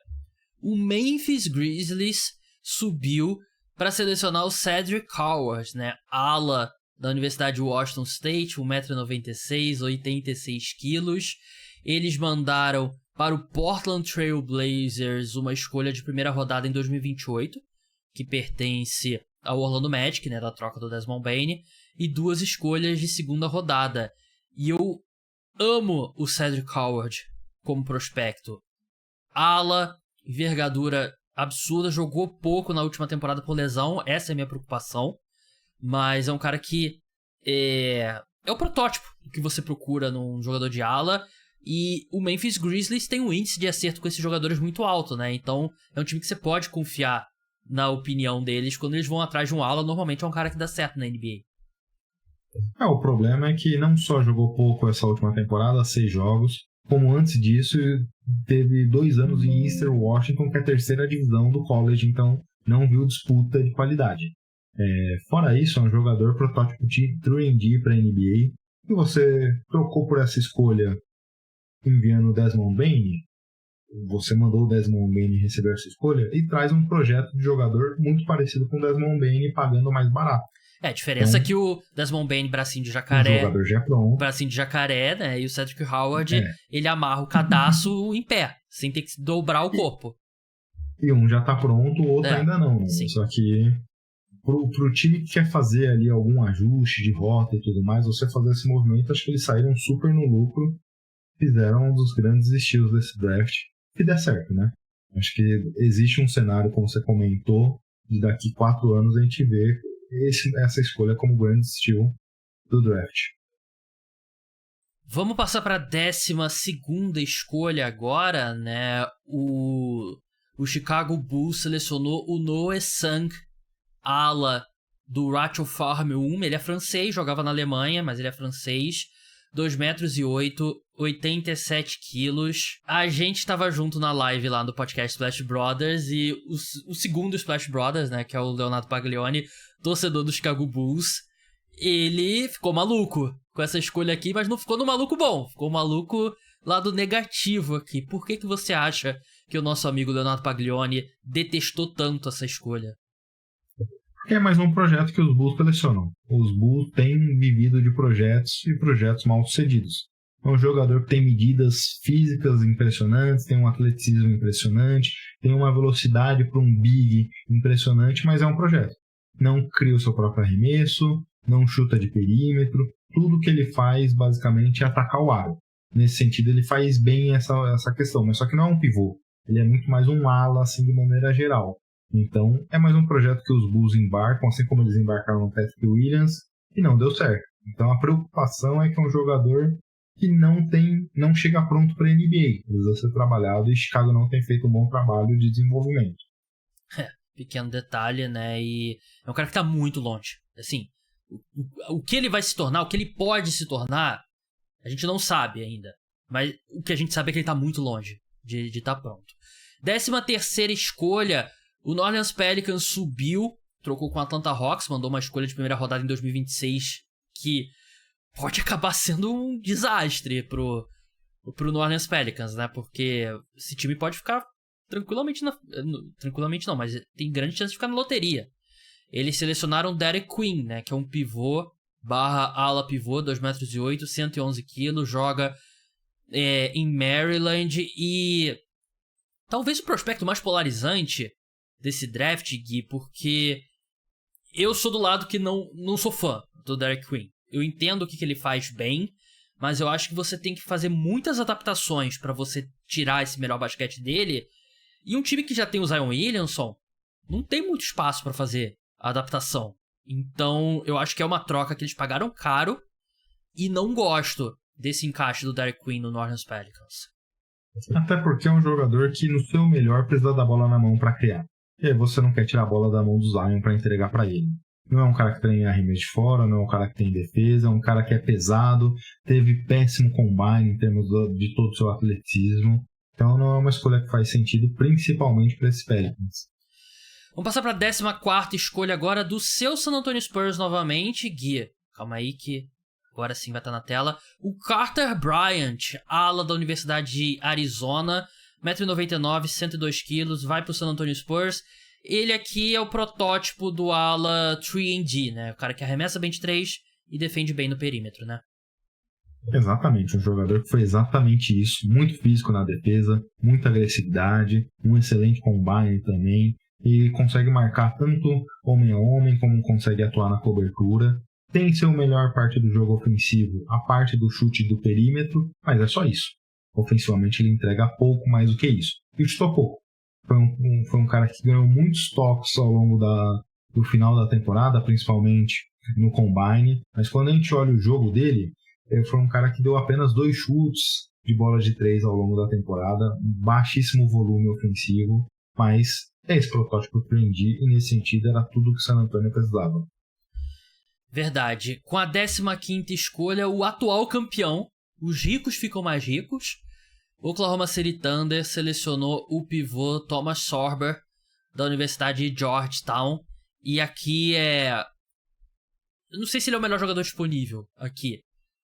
o Memphis Grizzlies subiu para selecionar o Cedric Howard, né? Ala da Universidade de Washington State, 1,96 m, 86 quilos. Eles mandaram para o Portland Trail Blazers uma escolha de primeira rodada em 2028, que pertence ao Orlando Magic, né, da troca do Desmond Bane, e 2 escolhas de segunda rodada. E eu amo o Cedric Howard como prospecto. Ala, envergadura absurda, jogou pouco na última temporada por lesão, essa é a minha preocupação, mas é um cara que é o protótipo que você procura num jogador de ala. E o Memphis Grizzlies tem um índice de acerto com esses jogadores muito alto, né? Então é um time que você pode confiar na opinião deles quando eles vão atrás de um ala. Normalmente é um cara que dá certo na NBA. O problema é que não só jogou pouco essa última temporada, 6 jogos, como antes disso teve 2 anos em Eastern Washington, que é a 3ª divisão do college, então não viu disputa de qualidade. Fora isso, é um jogador protótipo de 3&D para a NBA, e você trocou por essa escolha enviando o Desmond Bane, você mandou o Desmond Bane receber essa escolha e traz um projeto de jogador muito parecido com o Desmond Bane pagando mais barato. A diferença é que o Desmond Bane, bracinho de jacaré, o jogador já é pronto. Bracinho de jacaré, né? E o Cedric Howard, ele amarra o cadastro em pé, sem ter que dobrar o corpo. E um já tá pronto, o outro ainda não. Né? Só que pro time que quer fazer ali algum ajuste de rota e tudo mais, você fazer esse movimento, acho que eles saíram super no lucro, fizeram um dos grandes estilos desse draft, que der certo, né? Acho que existe um cenário, como você comentou, de daqui 4 anos a gente vê essa escolha como grande estilo do draft. Vamos passar para a 12ª escolha agora, né? O Chicago Bulls selecionou o Noah Sang, ala do Ratio Farm 1. Ele é francês, jogava na Alemanha, mas ele é francês. 2,8 m, 87 quilos. A gente tava junto na live lá do podcast Splash Brothers e o segundo Splash Brothers, né, que é o Leonardo Paglioni, torcedor do Chicago Bulls, ele ficou maluco com essa escolha aqui, mas não ficou no maluco bom, ficou maluco lado negativo aqui. Por que você acha que o nosso amigo Leonardo Paglioni detestou tanto essa escolha? É mais um projeto que os Bulls selecionam. Os Bulls têm vivido de projetos e projetos mal sucedidos. É um jogador que tem medidas físicas impressionantes, tem um atleticismo impressionante, tem uma velocidade para um big impressionante, mas é um projeto. Não cria o seu próprio arremesso, não chuta de perímetro, tudo que ele faz basicamente é atacar o aro. Nesse sentido ele faz bem essa questão, mas só que não é um pivô. Ele é muito mais um ala assim de maneira geral. Então, é mais um projeto que os Bulls embarcam, assim como eles embarcaram no Patrick Williams, e não deu certo. Então, a preocupação é que é um jogador que não chega pronto para a NBA. Precisa ser trabalhado e Chicago não tem feito um bom trabalho de desenvolvimento. Pequeno detalhe, né? E é um cara que está muito longe. Assim, o que ele vai se tornar, o que ele pode se tornar, a gente não sabe ainda. Mas o que a gente sabe é que ele está muito longe de estar pronto. 13ª escolha... O New Orleans Pelicans subiu, trocou com o Atlanta Hawks, mandou uma escolha de primeira rodada em 2026 que pode acabar sendo um desastre pro New Orleans Pelicans, né? Porque esse time pode ficar tranquilamente tranquilamente não, mas tem grande chance de ficar na loteria. Eles selecionaram Derek Queen, né? Que é um pivô / ala pivô, 2,8 m, 111 kg, joga em Maryland e talvez o prospecto mais polarizante desse draft, Gui, porque eu sou do lado que não sou fã do Derek Queen. Eu entendo o que ele faz bem, mas eu acho que você tem que fazer muitas adaptações pra você tirar esse melhor basquete dele. E um time que já tem o Zion Williamson não tem muito espaço pra fazer a adaptação. Então, eu acho que é uma troca que eles pagaram caro e não gosto desse encaixe do Derek Queen no New Orleans Pelicans. Até porque é um jogador que, no seu melhor, precisa da bola na mão pra criar. E aí você não quer tirar a bola da mão do Zion pra entregar pra ele. Não é um cara que tem arremesso de fora, não é um cara que tem defesa, é um cara que é pesado, teve péssimo combine em termos de todo o seu atleticismo. Então não é uma escolha que faz sentido, principalmente para esses Pelicans. Vamos passar para a 14ª escolha agora do seu San Antonio Spurs novamente. Gui, calma aí que agora sim vai estar na tela. O Carter Bryant, ala da Universidade de Arizona, 1,99 m, 102 kg, vai para o San Antonio Spurs. Ele aqui é o protótipo do ala 3&D, né? O cara que arremessa bem de 3 e defende bem no perímetro, né? Exatamente, um jogador que foi exatamente isso. Muito físico na defesa, muita agressividade, um excelente combine também. E consegue marcar tanto homem a homem, como consegue atuar na cobertura. Tem seu melhor parte do jogo ofensivo, a parte do chute do perímetro, mas é só isso. Ofensivamente ele entrega pouco mais do que isso. E chutou pouco. Foi um cara que ganhou muitos toques ao longo do final da temporada, principalmente no combine. Mas quando a gente olha o jogo dele, foi um cara que deu apenas 2 chutes de bola de 3 ao longo da temporada. Baixíssimo volume ofensivo, mas é esse protótipo que eu vendi e nesse sentido era tudo que o San Antonio precisava. Verdade. Com a 15ª escolha, o atual campeão, os ricos ficam mais ricos. O Oklahoma City Thunder selecionou o pivô Thomas Sorber, da Universidade de Georgetown. E aqui eu não sei se ele é o melhor jogador disponível aqui,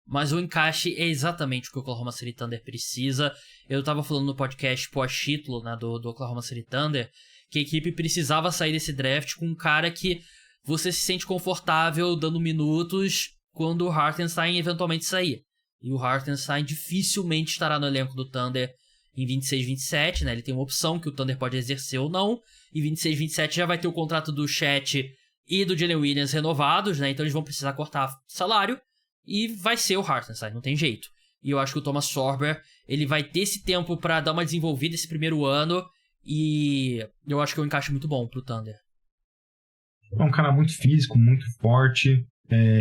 mas o encaixe é exatamente o que o Oklahoma City Thunder precisa. Eu tava falando no podcast pós-título, né, do Oklahoma City Thunder, que a equipe precisava sair desse draft com um cara que você se sente confortável dando minutos quando o Hartenstein eventualmente sair. E o Hartenstein dificilmente estará no elenco do Thunder em 26-27, né? Ele tem uma opção que o Thunder pode exercer ou não. E 26-27 já vai ter o contrato do Chet e do Jalen Williams renovados, né? Então eles vão precisar cortar salário. E vai ser o Hartenstein, não tem jeito. E eu acho que o Thomas Sorber, ele vai ter esse tempo pra dar uma desenvolvida esse primeiro ano. E eu acho que é um encaixe muito bom pro Thunder. É um cara muito físico, muito forte,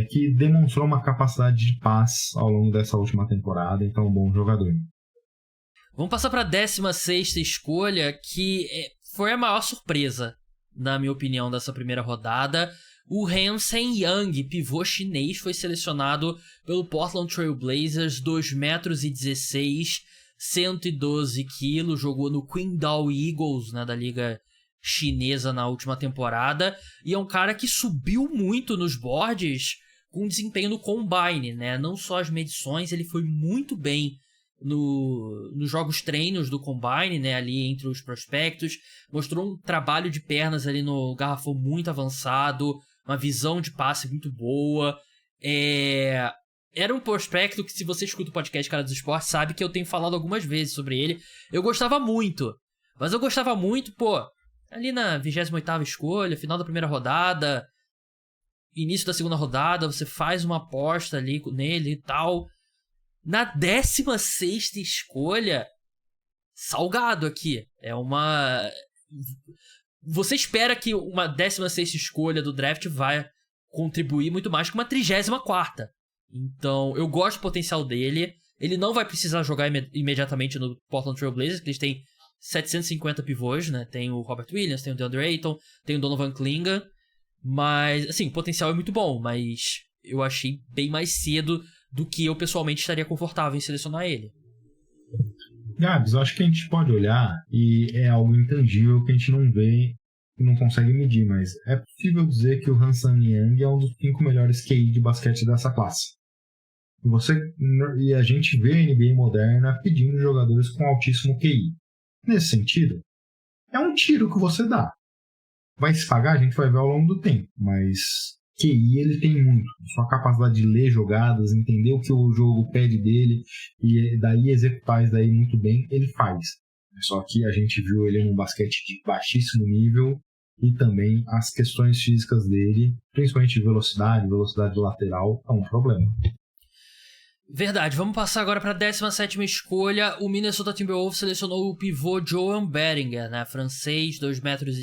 que demonstrou uma capacidade de passe ao longo dessa última temporada, então é um bom jogador. Vamos passar para a 16ª escolha, que foi a maior surpresa, na minha opinião, dessa primeira rodada. O Hansen Young, pivô chinês, foi selecionado pelo Portland Trail Blazers, 2,16 m, 112 kg, jogou no Qingdao Eagles, né, da liga chinesa na última temporada, e é um cara que subiu muito nos boards com desempenho no Combine, né? Não só as medições, ele foi muito bem nos jogos treinos do Combine, né? Ali entre os prospectos, mostrou um trabalho de pernas ali no garrafão muito avançado, uma visão de passe muito boa. Era um prospecto que, se você escuta o podcast Cara dos Esportes, sabe que eu tenho falado algumas vezes sobre ele. Eu gostava muito, mas eu gostava muito, ali na 28ª escolha, final da primeira rodada, início da segunda rodada, você faz uma aposta ali nele e tal. Na 16ª escolha, salgado aqui. Você espera que uma 16ª escolha do draft vai contribuir muito mais que uma 34ª. Então, eu gosto do potencial dele. Ele não vai precisar jogar imediatamente no Portland Trail Blazers, que eles têm 750 pivôs, né? Tem o Robert Williams, tem o DeAndre Ayton, tem o Donovan Clingan. Mas, assim, o potencial é muito bom, mas eu achei bem mais cedo do que eu pessoalmente estaria confortável em selecionar ele. Gabs, eu acho que a gente pode olhar e é algo intangível que a gente não vê e não consegue medir, mas é possível dizer que o Hansen Young é um dos 5 melhores QI de basquete dessa classe. E a gente vê a NBA moderna pedindo jogadores com altíssimo QI. Nesse sentido, é um tiro que você dá. Vai se pagar, a gente vai ver ao longo do tempo, mas QI ele tem muito. Sua capacidade de ler jogadas, entender o que o jogo pede dele e daí executar isso daí muito bem, ele faz. Só que a gente viu ele num basquete de baixíssimo nível e também as questões físicas dele, principalmente velocidade lateral, é um problema. Verdade, vamos passar agora para a 17ª escolha. O Minnesota Timberwolves selecionou o pivô Joan Beringer, né? Francês, 2,16 metros,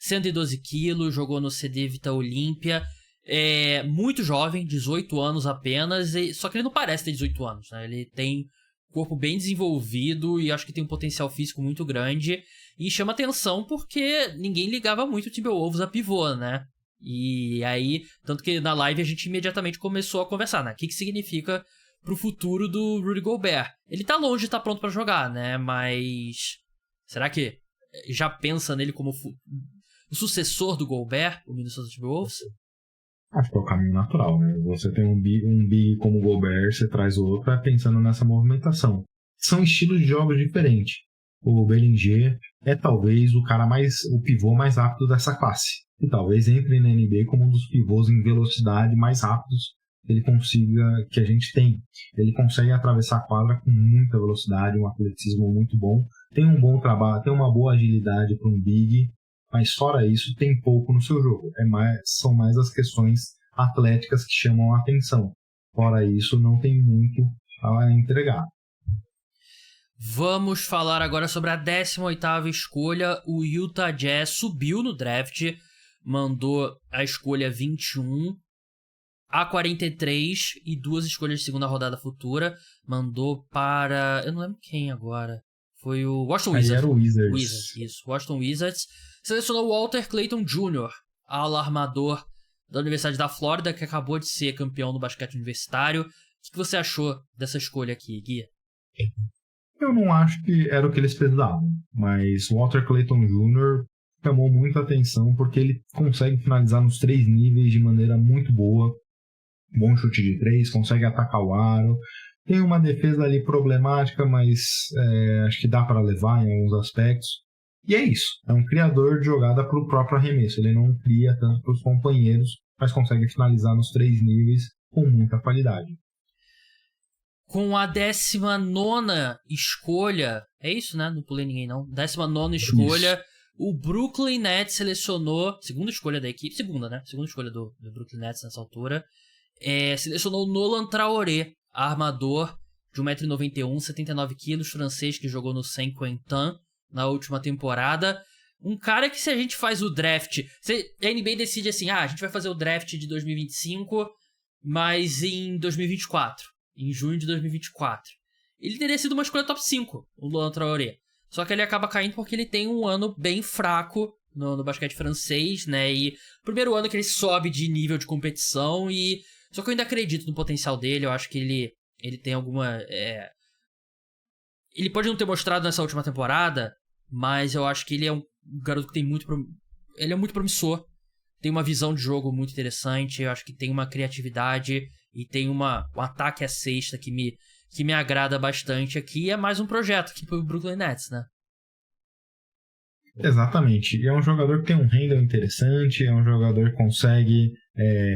112 quilos, jogou no CD Vita Olímpia. É muito jovem, 18 anos apenas, só que ele não parece ter 18 anos, né? Ele tem corpo bem desenvolvido e acho que tem um potencial físico muito grande. E chama atenção porque ninguém ligava muito o Timberwolves a pivô, né? E aí, tanto que na live a gente imediatamente começou a conversar, né? O que significa pro futuro do Rudy Gobert? Ele tá longe de estar pronto pra jogar, né? Mas será que já pensa nele como o sucessor do Gobert, o Minnesota Timberwolves? Acho que é o caminho natural, né? Você tem um big como o Gobert, você traz o outro pensando nessa movimentação. São estilos de jogos diferentes. O Bellinger é talvez o pivô mais rápido dessa classe. E talvez entre na NBA como um dos pivôs em velocidade mais rápidos que a gente tem. Ele consegue atravessar a quadra com muita velocidade, um atleticismo muito bom. Tem um bom trabalho, tem uma boa agilidade para um big, mas fora isso tem pouco no seu jogo. São mais as questões atléticas que chamam a atenção. Fora isso, não tem muito a entregar. Vamos falar agora sobre a 18ª escolha. O Utah Jazz subiu no draft, mandou a escolha 21, a 43 e 2 escolhas de segunda rodada futura. Mandou para... eu não lembro quem agora. Foi o Washington Wizards. Era o Wizards. Isso, Washington Wizards. Selecionou Walter Clayton Jr., ala-armador da Universidade da Flórida, que acabou de ser campeão no basquete universitário. O que você achou dessa escolha aqui, Gui? Eu não acho que era o que eles precisavam, mas o Walter Clayton Jr. chamou muita atenção porque ele consegue finalizar nos 3 níveis de maneira muito boa. Bom chute de 3, consegue atacar o aro. Tem uma defesa ali problemática, mas acho que dá para levar em alguns aspectos. E é isso. É um criador de jogada para o próprio arremesso. Ele não cria tanto para os companheiros, mas consegue finalizar nos 3 níveis com muita qualidade. Com a 19ª escolha... é isso, né? Não pulei ninguém, não. 19ª escolha... isso. O Brooklyn Nets selecionou... segunda escolha da equipe. Segunda, né? Segunda escolha do Brooklyn Nets nessa altura. Selecionou Nolan Traoré, armador de 1,91 m, 79 kg, francês que jogou no Saint-Quentin na última temporada. Um cara que, se a gente faz o draft... a NBA decide assim, a gente vai fazer o draft de 2025, mas em 2024. Em junho de 2024. Ele teria sido uma escolha top 5, o Nolan Traoré. Só que ele acaba caindo porque ele tem um ano bem fraco no basquete francês, né? E primeiro ano que ele sobe de nível de competição e... só que eu ainda acredito no potencial dele, eu acho que ele tem alguma... ele pode não ter mostrado nessa última temporada, mas eu acho que ele é um garoto que tem muito... ele é muito promissor, tem uma visão de jogo muito interessante, eu acho que tem uma criatividade e tem um ataque à cesta que me agrada bastante aqui. É mais um projeto aqui pro Brooklyn Nets, né? Exatamente. E é um jogador que tem um handle interessante, é um jogador que consegue,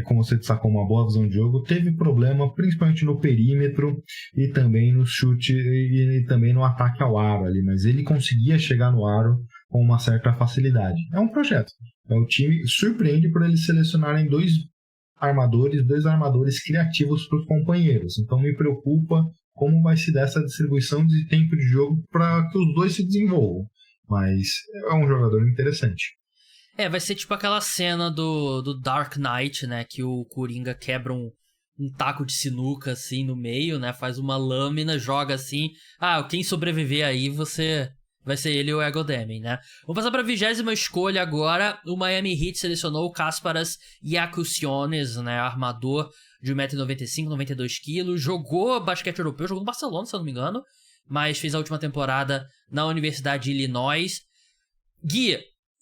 como você destacou, uma boa visão de jogo. Teve problema principalmente no perímetro e também no chute e também no ataque ao aro ali, mas ele conseguia chegar no aro com uma certa facilidade. É um projeto. O time surpreende por eles selecionarem dois armadores criativos para os companheiros. Então me preocupa como vai se dar essa distribuição de tempo de jogo para que os dois se desenvolvam. Mas é um jogador interessante. Vai ser tipo aquela cena do Dark Knight, né? Que o Coringa quebra um taco de sinuca assim no meio, né? Faz uma lâmina, joga assim. Quem sobreviver aí, vai ser ele ou o Ego Deming, né? Vamos passar para a 20ª escolha agora. O Miami Heat selecionou o Kasparas Iakusionis, né? Armador de 1,95 m, 92 kg. Jogou basquete europeu, jogou no Barcelona, se eu não me engano. Mas fez a última temporada na Universidade de Illinois. Gui,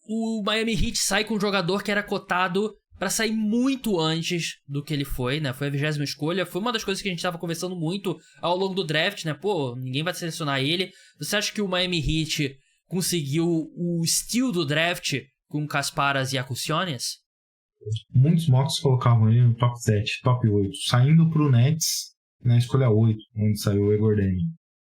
o Miami Heat sai com um jogador que era cotado pra sair muito antes do que ele foi, né? Foi a 20ª escolha. Foi uma das coisas que a gente tava conversando muito ao longo do draft, né? Pô, ninguém vai selecionar ele. Você acha que o Miami Heat conseguiu o steal do draft com Kasparas e Acuciones? Muitos mocks colocavam ele no top 7, top 8, saindo pro Nets na escolha 8, onde saiu o Igor Deni.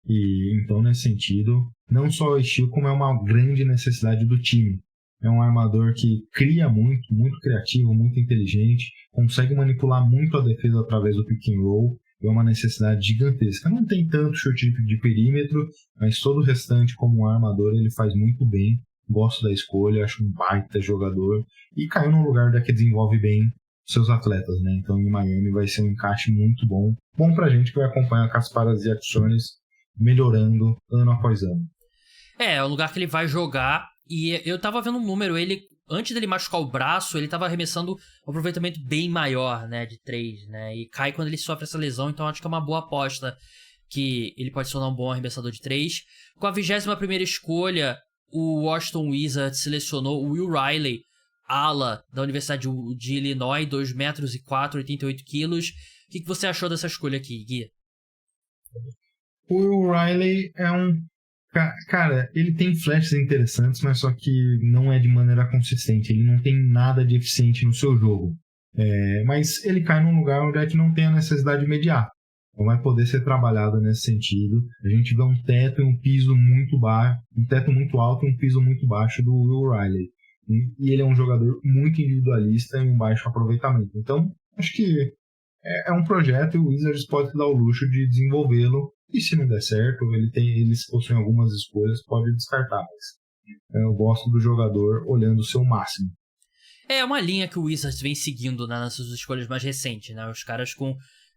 E então, nesse sentido, não só o estilo, como é uma grande necessidade do time. É um armador que cria muito, muito criativo, muito inteligente, consegue manipular muito a defesa através do pick and roll, é uma necessidade gigantesca. Não tem tanto chute de perímetro, mas todo o restante, como um armador, ele faz muito bem. Gosto da escolha, acho um baita jogador e caiu num lugar que desenvolve bem seus atletas, né? Então em Miami vai ser um encaixe muito bom pra gente que vai acompanhar Kasparas e Acuciones melhorando ano após ano. É um lugar que ele vai jogar e eu tava vendo um número, ele antes dele machucar o braço, ele tava arremessando um aproveitamento bem maior, né, de 3, né? E cai quando ele sofre essa lesão, então acho que é uma boa aposta que ele pode se tornar um bom arremessador de 3. Com a 21ª escolha, o Washington Wizards selecionou o Will Riley, ala da Universidade de Illinois, 2 metros e 4, 88 quilos. O que você achou dessa escolha aqui, Gui? O Will Riley é um... Cara, ele tem flashes interessantes, mas só que não é de maneira consistente. Ele não tem nada de eficiente no seu jogo. Mas ele cai num lugar onde a gente não tem a necessidade imediata. Então vai poder ser trabalhado nesse sentido. A gente vê um teto e um piso muito baixo, um teto muito alto e um piso muito baixo do Will Riley. E ele é um jogador muito individualista e um baixo aproveitamento. Então, acho que é um projeto e o Wizards pode dar o luxo de desenvolvê-lo. E se não der certo, eles possuem algumas escolhas, pode descartar. Mas eu gosto do jogador olhando o seu máximo. É uma linha que o Wizards vem seguindo, né, nas suas escolhas mais recentes, né? Os caras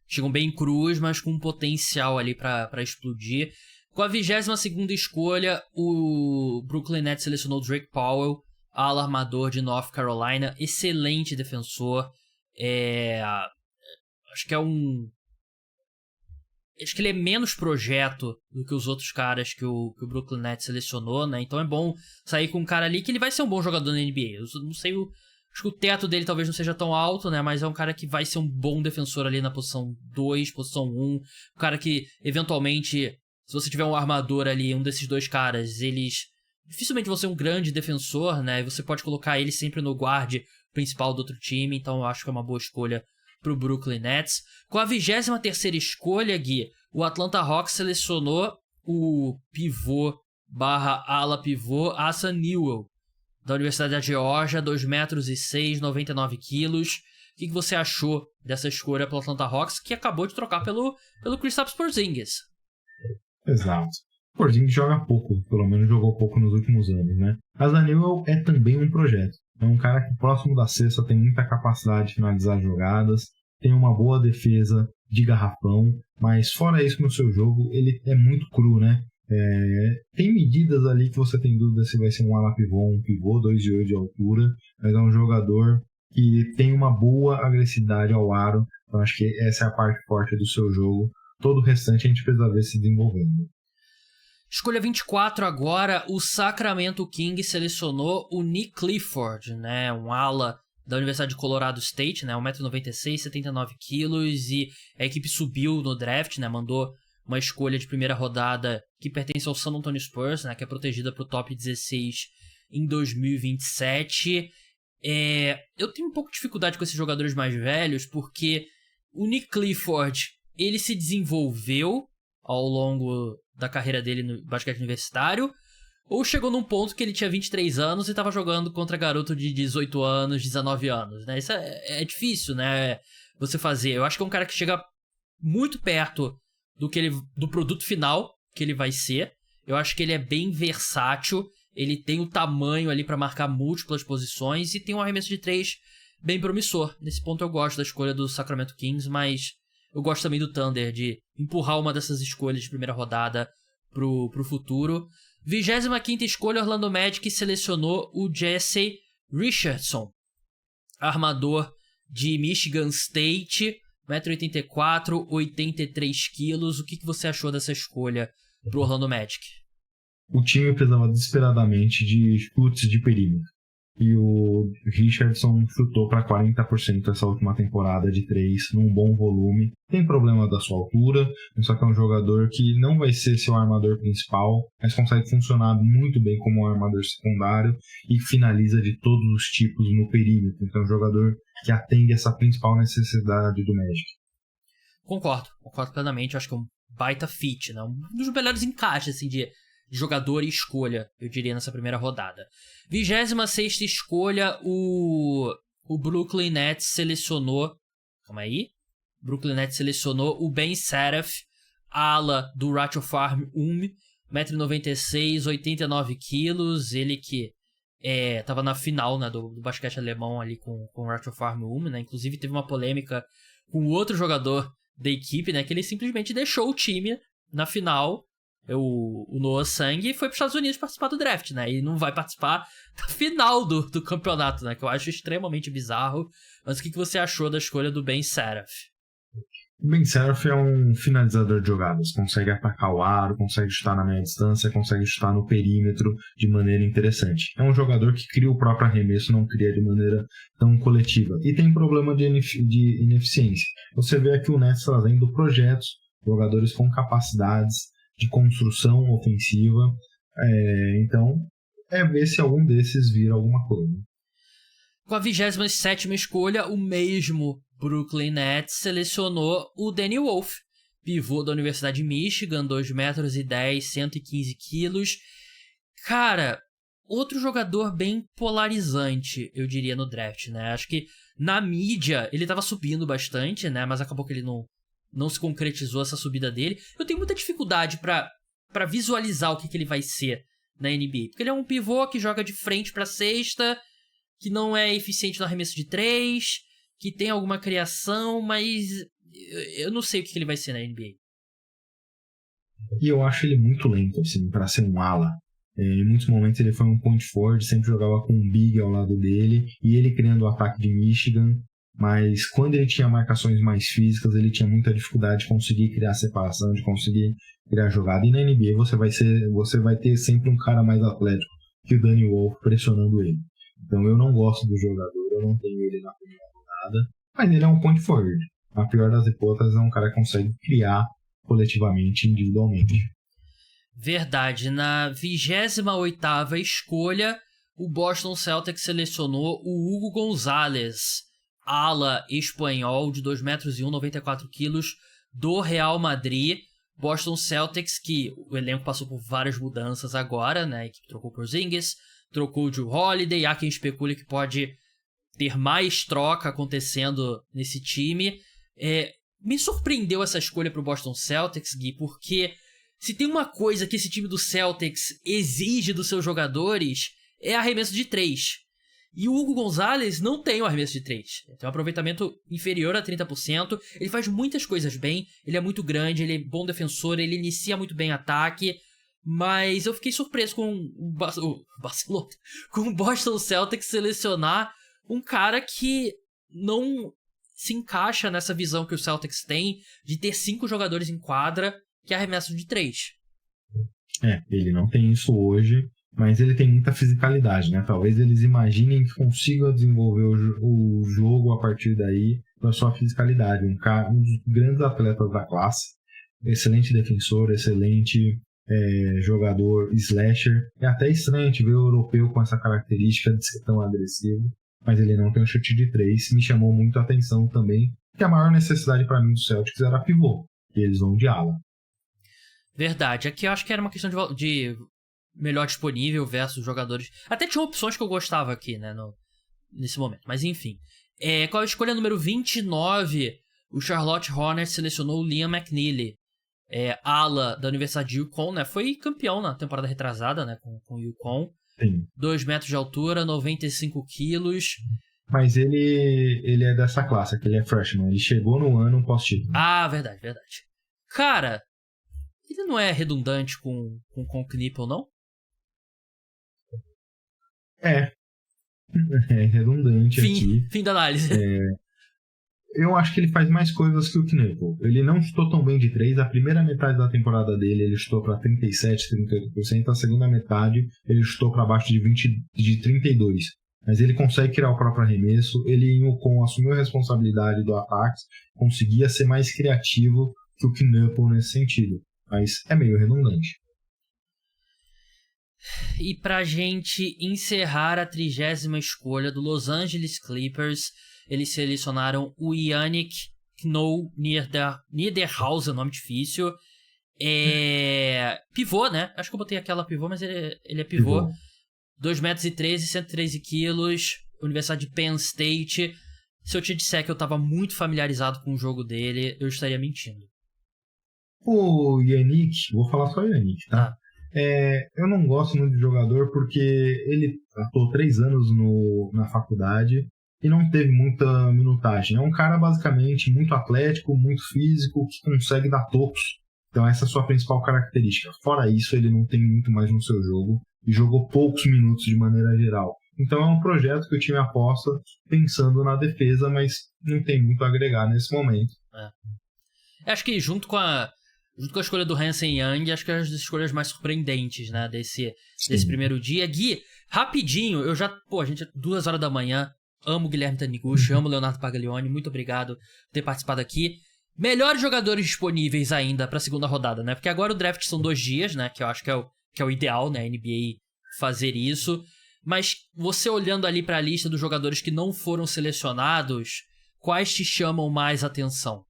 chegam bem crus, mas com um potencial ali pra explodir. Com a 22ª escolha, o Brooklyn Nets selecionou o Drake Powell, ala armador de North Carolina, excelente defensor. Acho que ele é menos projeto do que os outros caras que o Brooklyn Nets selecionou, né? Então é bom sair com um cara ali que ele vai ser um bom jogador na NBA. Eu não sei, acho que o teto dele talvez não seja tão alto, né? Mas é um cara que vai ser um bom defensor ali na posição 2, posição 1. Um cara que, eventualmente, se você tiver um armador ali, um desses dois caras, eles dificilmente vão ser um grande defensor, né? Você pode colocar ele sempre no guard principal do outro time. Então eu acho que é uma boa escolha pro Brooklyn Nets. Com a 23ª escolha, Gui, o Atlanta Hawks selecionou o pivô / ala pivô Asa Newell, da Universidade da Geórgia, 2 metros e 6, 99 quilos. O que você achou dessa escolha pelo Atlanta Hawks, que acabou de trocar pelo Kristaps Porzingis? Exato. Porzingis joga pouco, pelo menos jogou pouco nos últimos anos, né? Asa Newell é também um projeto. É um cara que próximo da cesta tem muita capacidade de finalizar jogadas, tem uma boa defesa de garrafão, mas fora isso no seu jogo, ele é muito cru, né? Tem medidas ali que você tem dúvida se vai ser um ala pivô, um pivô 2,8 de altura, mas é um jogador que tem uma boa agressividade ao aro, então acho que essa é a parte forte do seu jogo. Todo o restante a gente precisa ver se desenvolvendo. Escolha 24 agora, o Sacramento Kings selecionou o Nick Clifford, né, um ala da Universidade de Colorado State, né, 1,96 m, 79 quilos, e a equipe subiu no draft, né, mandou uma escolha de primeira rodada que pertence ao San Antonio Spurs, né, que é protegida para o top 16 em 2027. Eu tenho um pouco de dificuldade com esses jogadores mais velhos, porque o Nick Clifford, ele se desenvolveu ao longo da carreira dele no basquete universitário, ou chegou num ponto que ele tinha 23 anos e estava jogando contra garoto de 18 anos, 19 anos, né? Isso é difícil, né, você fazer. Eu acho que é um cara que chega muito perto do produto final que ele vai ser. Eu acho que ele é bem versátil, ele tem o tamanho ali para marcar múltiplas posições e tem um arremesso de 3 bem promissor. Nesse ponto eu gosto da escolha do Sacramento Kings, mas eu gosto também do Thunder de empurrar uma dessas escolhas de primeira rodada pro futuro. 25ª escolha, Orlando Magic selecionou o Jesse Richardson, armador de Michigan State, 1,84 m, 83 quilos. O que você achou dessa escolha pro Orlando Magic? O time precisava desesperadamente de chutes de perímetro. E o Richardson chutou para 40% essa última temporada de 3, num bom volume. Tem problema da sua altura, só que é um jogador que não vai ser seu armador principal, mas consegue funcionar muito bem como um armador secundário e finaliza de todos os tipos no perímetro. Então é um jogador que atende essa principal necessidade do Magic. Concordo plenamente. Acho que é um baita fit, né? Um dos melhores encaixes assim, de jogador e escolha, eu diria, nessa primeira rodada. 26ª escolha, o Brooklyn Nets selecionou... Calma aí. Brooklyn Nets selecionou o Ben Seraph, ala do Ratio Farm 1,96m, 89 quilos. Ele que tava na final, né, do basquete alemão ali com o Ratio Farm 1, né? Inclusive teve uma polêmica com outro jogador da equipe, né, que ele simplesmente deixou o time na final. O Noah Sang foi para os Estados Unidos participar do draft, né? E não vai participar da final do campeonato, né? Que eu acho extremamente bizarro. Mas o que você achou da escolha do Ben Seraph? O Ben Seraph é um finalizador de jogadas. Consegue atacar o aro, consegue chutar na meia distância, consegue chutar no perímetro de maneira interessante. É um jogador que cria o próprio arremesso, não cria de maneira tão coletiva. E tem problema de ineficiência. Você vê aqui o Nets trazendo projetos, jogadores com capacidades de construção ofensiva, então ver se algum desses vira alguma coisa. Com a 27ª escolha, o mesmo Brooklyn Nets selecionou o Danny Wolf, pivô da Universidade de Michigan, 2,10m, 115 quilos. Cara, outro jogador bem polarizante, eu diria, no draft, né? Acho que na mídia ele tava subindo bastante, né? Mas acabou que ele não se concretizou essa subida dele. Eu tenho muita dificuldade pra visualizar o que ele vai ser na NBA. Porque ele é um pivô que joga de frente pra cesta, que não é eficiente no arremesso de 3, que tem alguma criação, mas eu não sei o que ele vai ser na NBA. E eu acho ele muito lento, assim, pra ser um ala. Em muitos momentos ele foi um point forward, sempre jogava com um big ao lado dele, e ele criando o ataque de Michigan. Mas quando ele tinha marcações mais físicas, ele tinha muita dificuldade de conseguir criar separação, de conseguir criar jogada. E na NBA você vai ter sempre um cara mais atlético que o Danny Wolf pressionando ele. Então eu não gosto do jogador, eu não tenho ele na primeira rodada, mas ele é um point forward. Na pior das hipóteses, é um cara que consegue criar coletivamente, individualmente. Verdade. Na 28ª escolha, o Boston Celtics selecionou o Hugo Gonzalez, ala espanhol de 2,01m, 94 quilos, do Real Madrid. Boston Celtics, que o elenco passou por várias mudanças agora, né? A equipe trocou por Porzingis, trocou o Jrue Holiday. Há quem especule que pode ter mais troca acontecendo nesse time. Me surpreendeu essa escolha para o Boston Celtics, Gui, porque se tem uma coisa que esse time do Celtics exige dos seus jogadores, é arremesso de 3. E o Hugo Gonzalez não tem um arremesso de 3. Ele tem um aproveitamento inferior a 30%. Ele faz muitas coisas bem. Ele é muito grande, ele é bom defensor, ele inicia muito bem ataque. Mas eu fiquei surpreso com o Barcelona, com o Boston Celtics selecionar um cara que não se encaixa nessa visão que o Celtics tem de ter 5 jogadores em quadra que arremessam de 3. Ele não tem isso hoje. Mas ele tem muita fisicalidade, né? Talvez eles imaginem que consigam desenvolver o jogo a partir daí pela sua fisicalidade. Um dos grandes atletas da classe, excelente defensor, excelente jogador slasher. É até estranho a gente ver o europeu com essa característica de ser tão agressivo, mas ele não tem um chute de 3. Me chamou muito a atenção também, que a maior necessidade para mim do Celtics era pivô, e eles vão de ala. Verdade. Aqui eu acho que era uma questão de melhor disponível versus jogadores. Até tinha opções que eu gostava aqui, né, nesse momento. Mas enfim. Com a escolha número 29, o Charlotte Hornets selecionou o Liam McNeely, ala da Universidade de UConn, né? Foi campeão na temporada retrasada, né, com o UConn. Sim. 2 metros de altura, 95 quilos. Mas ele é dessa classe, que ele é freshman. Ele chegou no ano pós-título. Ah, verdade. Cara, ele não é redundante com Knippel, não? É redundante aqui. Fim da análise. Eu acho que ele faz mais coisas que o Knippel. Ele não chutou tão bem de 3. A primeira metade da temporada dele ele chutou para 37%, 38%. A segunda metade ele chutou para baixo de 32%. mas ele consegue criar o próprio arremesso, ele assumiu a responsabilidade do ataque, conseguia ser mais criativo que o Knuckle nesse sentido, mas é meio redundante. E pra gente encerrar a 30ª escolha do Los Angeles Clippers, eles selecionaram o Yannick Knoll Niederhauser, nome difícil. Pivô, né? Acho que eu botei aquela pivô, mas ele é pivô. 2,13 m, 113 kg, Universidade de Penn State. Se eu te disser que eu tava muito familiarizado com o jogo dele, eu estaria mentindo. O Yannick, vou falar só Yannick, tá? Eu não gosto muito de jogador porque ele atuou 3 anos na faculdade e não teve muita minutagem. É um cara basicamente muito atlético, muito físico, que consegue dar tocos. Então essa é a sua principal característica. Fora isso, ele não tem muito mais no seu jogo e jogou poucos minutos de maneira geral. Então é um projeto que o time aposta pensando na defesa, mas não tem muito a agregar nesse momento. Acho que junto com a escolha do Hansen Young, acho que é uma das escolhas mais surpreendentes, né, desse primeiro dia. Gui, rapidinho, a gente é 2 horas da manhã, amo o Guilherme Taniguchi, amo o Leonardo Paglioni, muito obrigado por ter participado aqui. Melhores jogadores disponíveis ainda pra segunda rodada, né, porque agora o draft são 2 dias, né, que eu acho que é o ideal, né, a NBA fazer isso. Mas você olhando ali pra lista dos jogadores que não foram selecionados, quais te chamam mais atenção?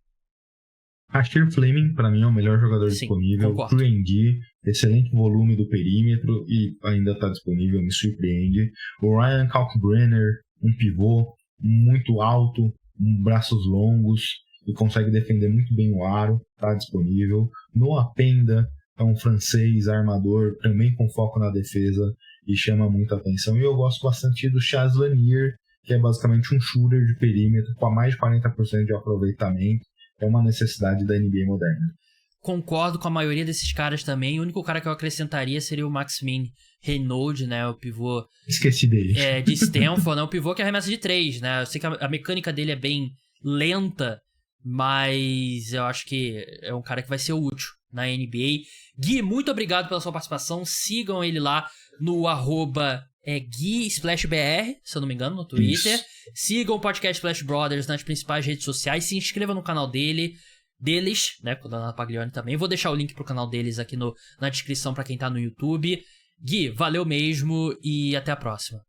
Rasheed Fleming, para mim, é o melhor jogador disponível. 3D, excelente volume do perímetro e ainda está disponível, me surpreende. O Ryan Kalkbrenner, um pivô muito alto, braços longos e consegue defender muito bem o aro, está disponível. Noah Penda é um francês armador, também com foco na defesa e chama muita atenção. E eu gosto bastante do Chaz Lanier, que é basicamente um shooter de perímetro com mais de 40% de aproveitamento. É uma necessidade da NBA moderna. Concordo com a maioria desses caras também. O único cara que eu acrescentaria seria o Maximin Renaud, né? O pivô... Esqueci dele. De Stanford, né? O pivô que arremessa de 3, né? Eu sei que a mecânica dele é bem lenta, mas eu acho que é um cara que vai ser útil na NBA. Gui, muito obrigado pela sua participação. Sigam ele lá no @GuiSplashBR, se eu não me engano, no Twitter. Isso. Sigam o podcast Splash Brothers nas principais redes sociais. Se inscrevam no canal deles, né? Com o Leonardo Paglioni também. Vou deixar o link pro canal deles aqui na descrição pra quem tá no YouTube. Gui, valeu mesmo e até a próxima.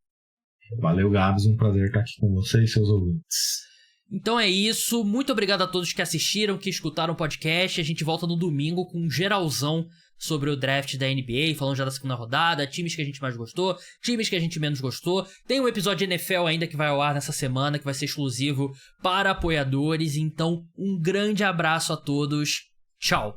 Valeu, Gabs. Um prazer estar aqui com você e seus ouvintes. Então é isso. Muito obrigado a todos que assistiram, que escutaram o podcast. A gente volta no domingo com um geralzão sobre o draft da NBA, falando já da segunda rodada, times que a gente mais gostou, times que a gente menos gostou. Tem um episódio de NFL ainda que vai ao ar nessa semana, que vai ser exclusivo para apoiadores. Então, um grande abraço a todos. Tchau!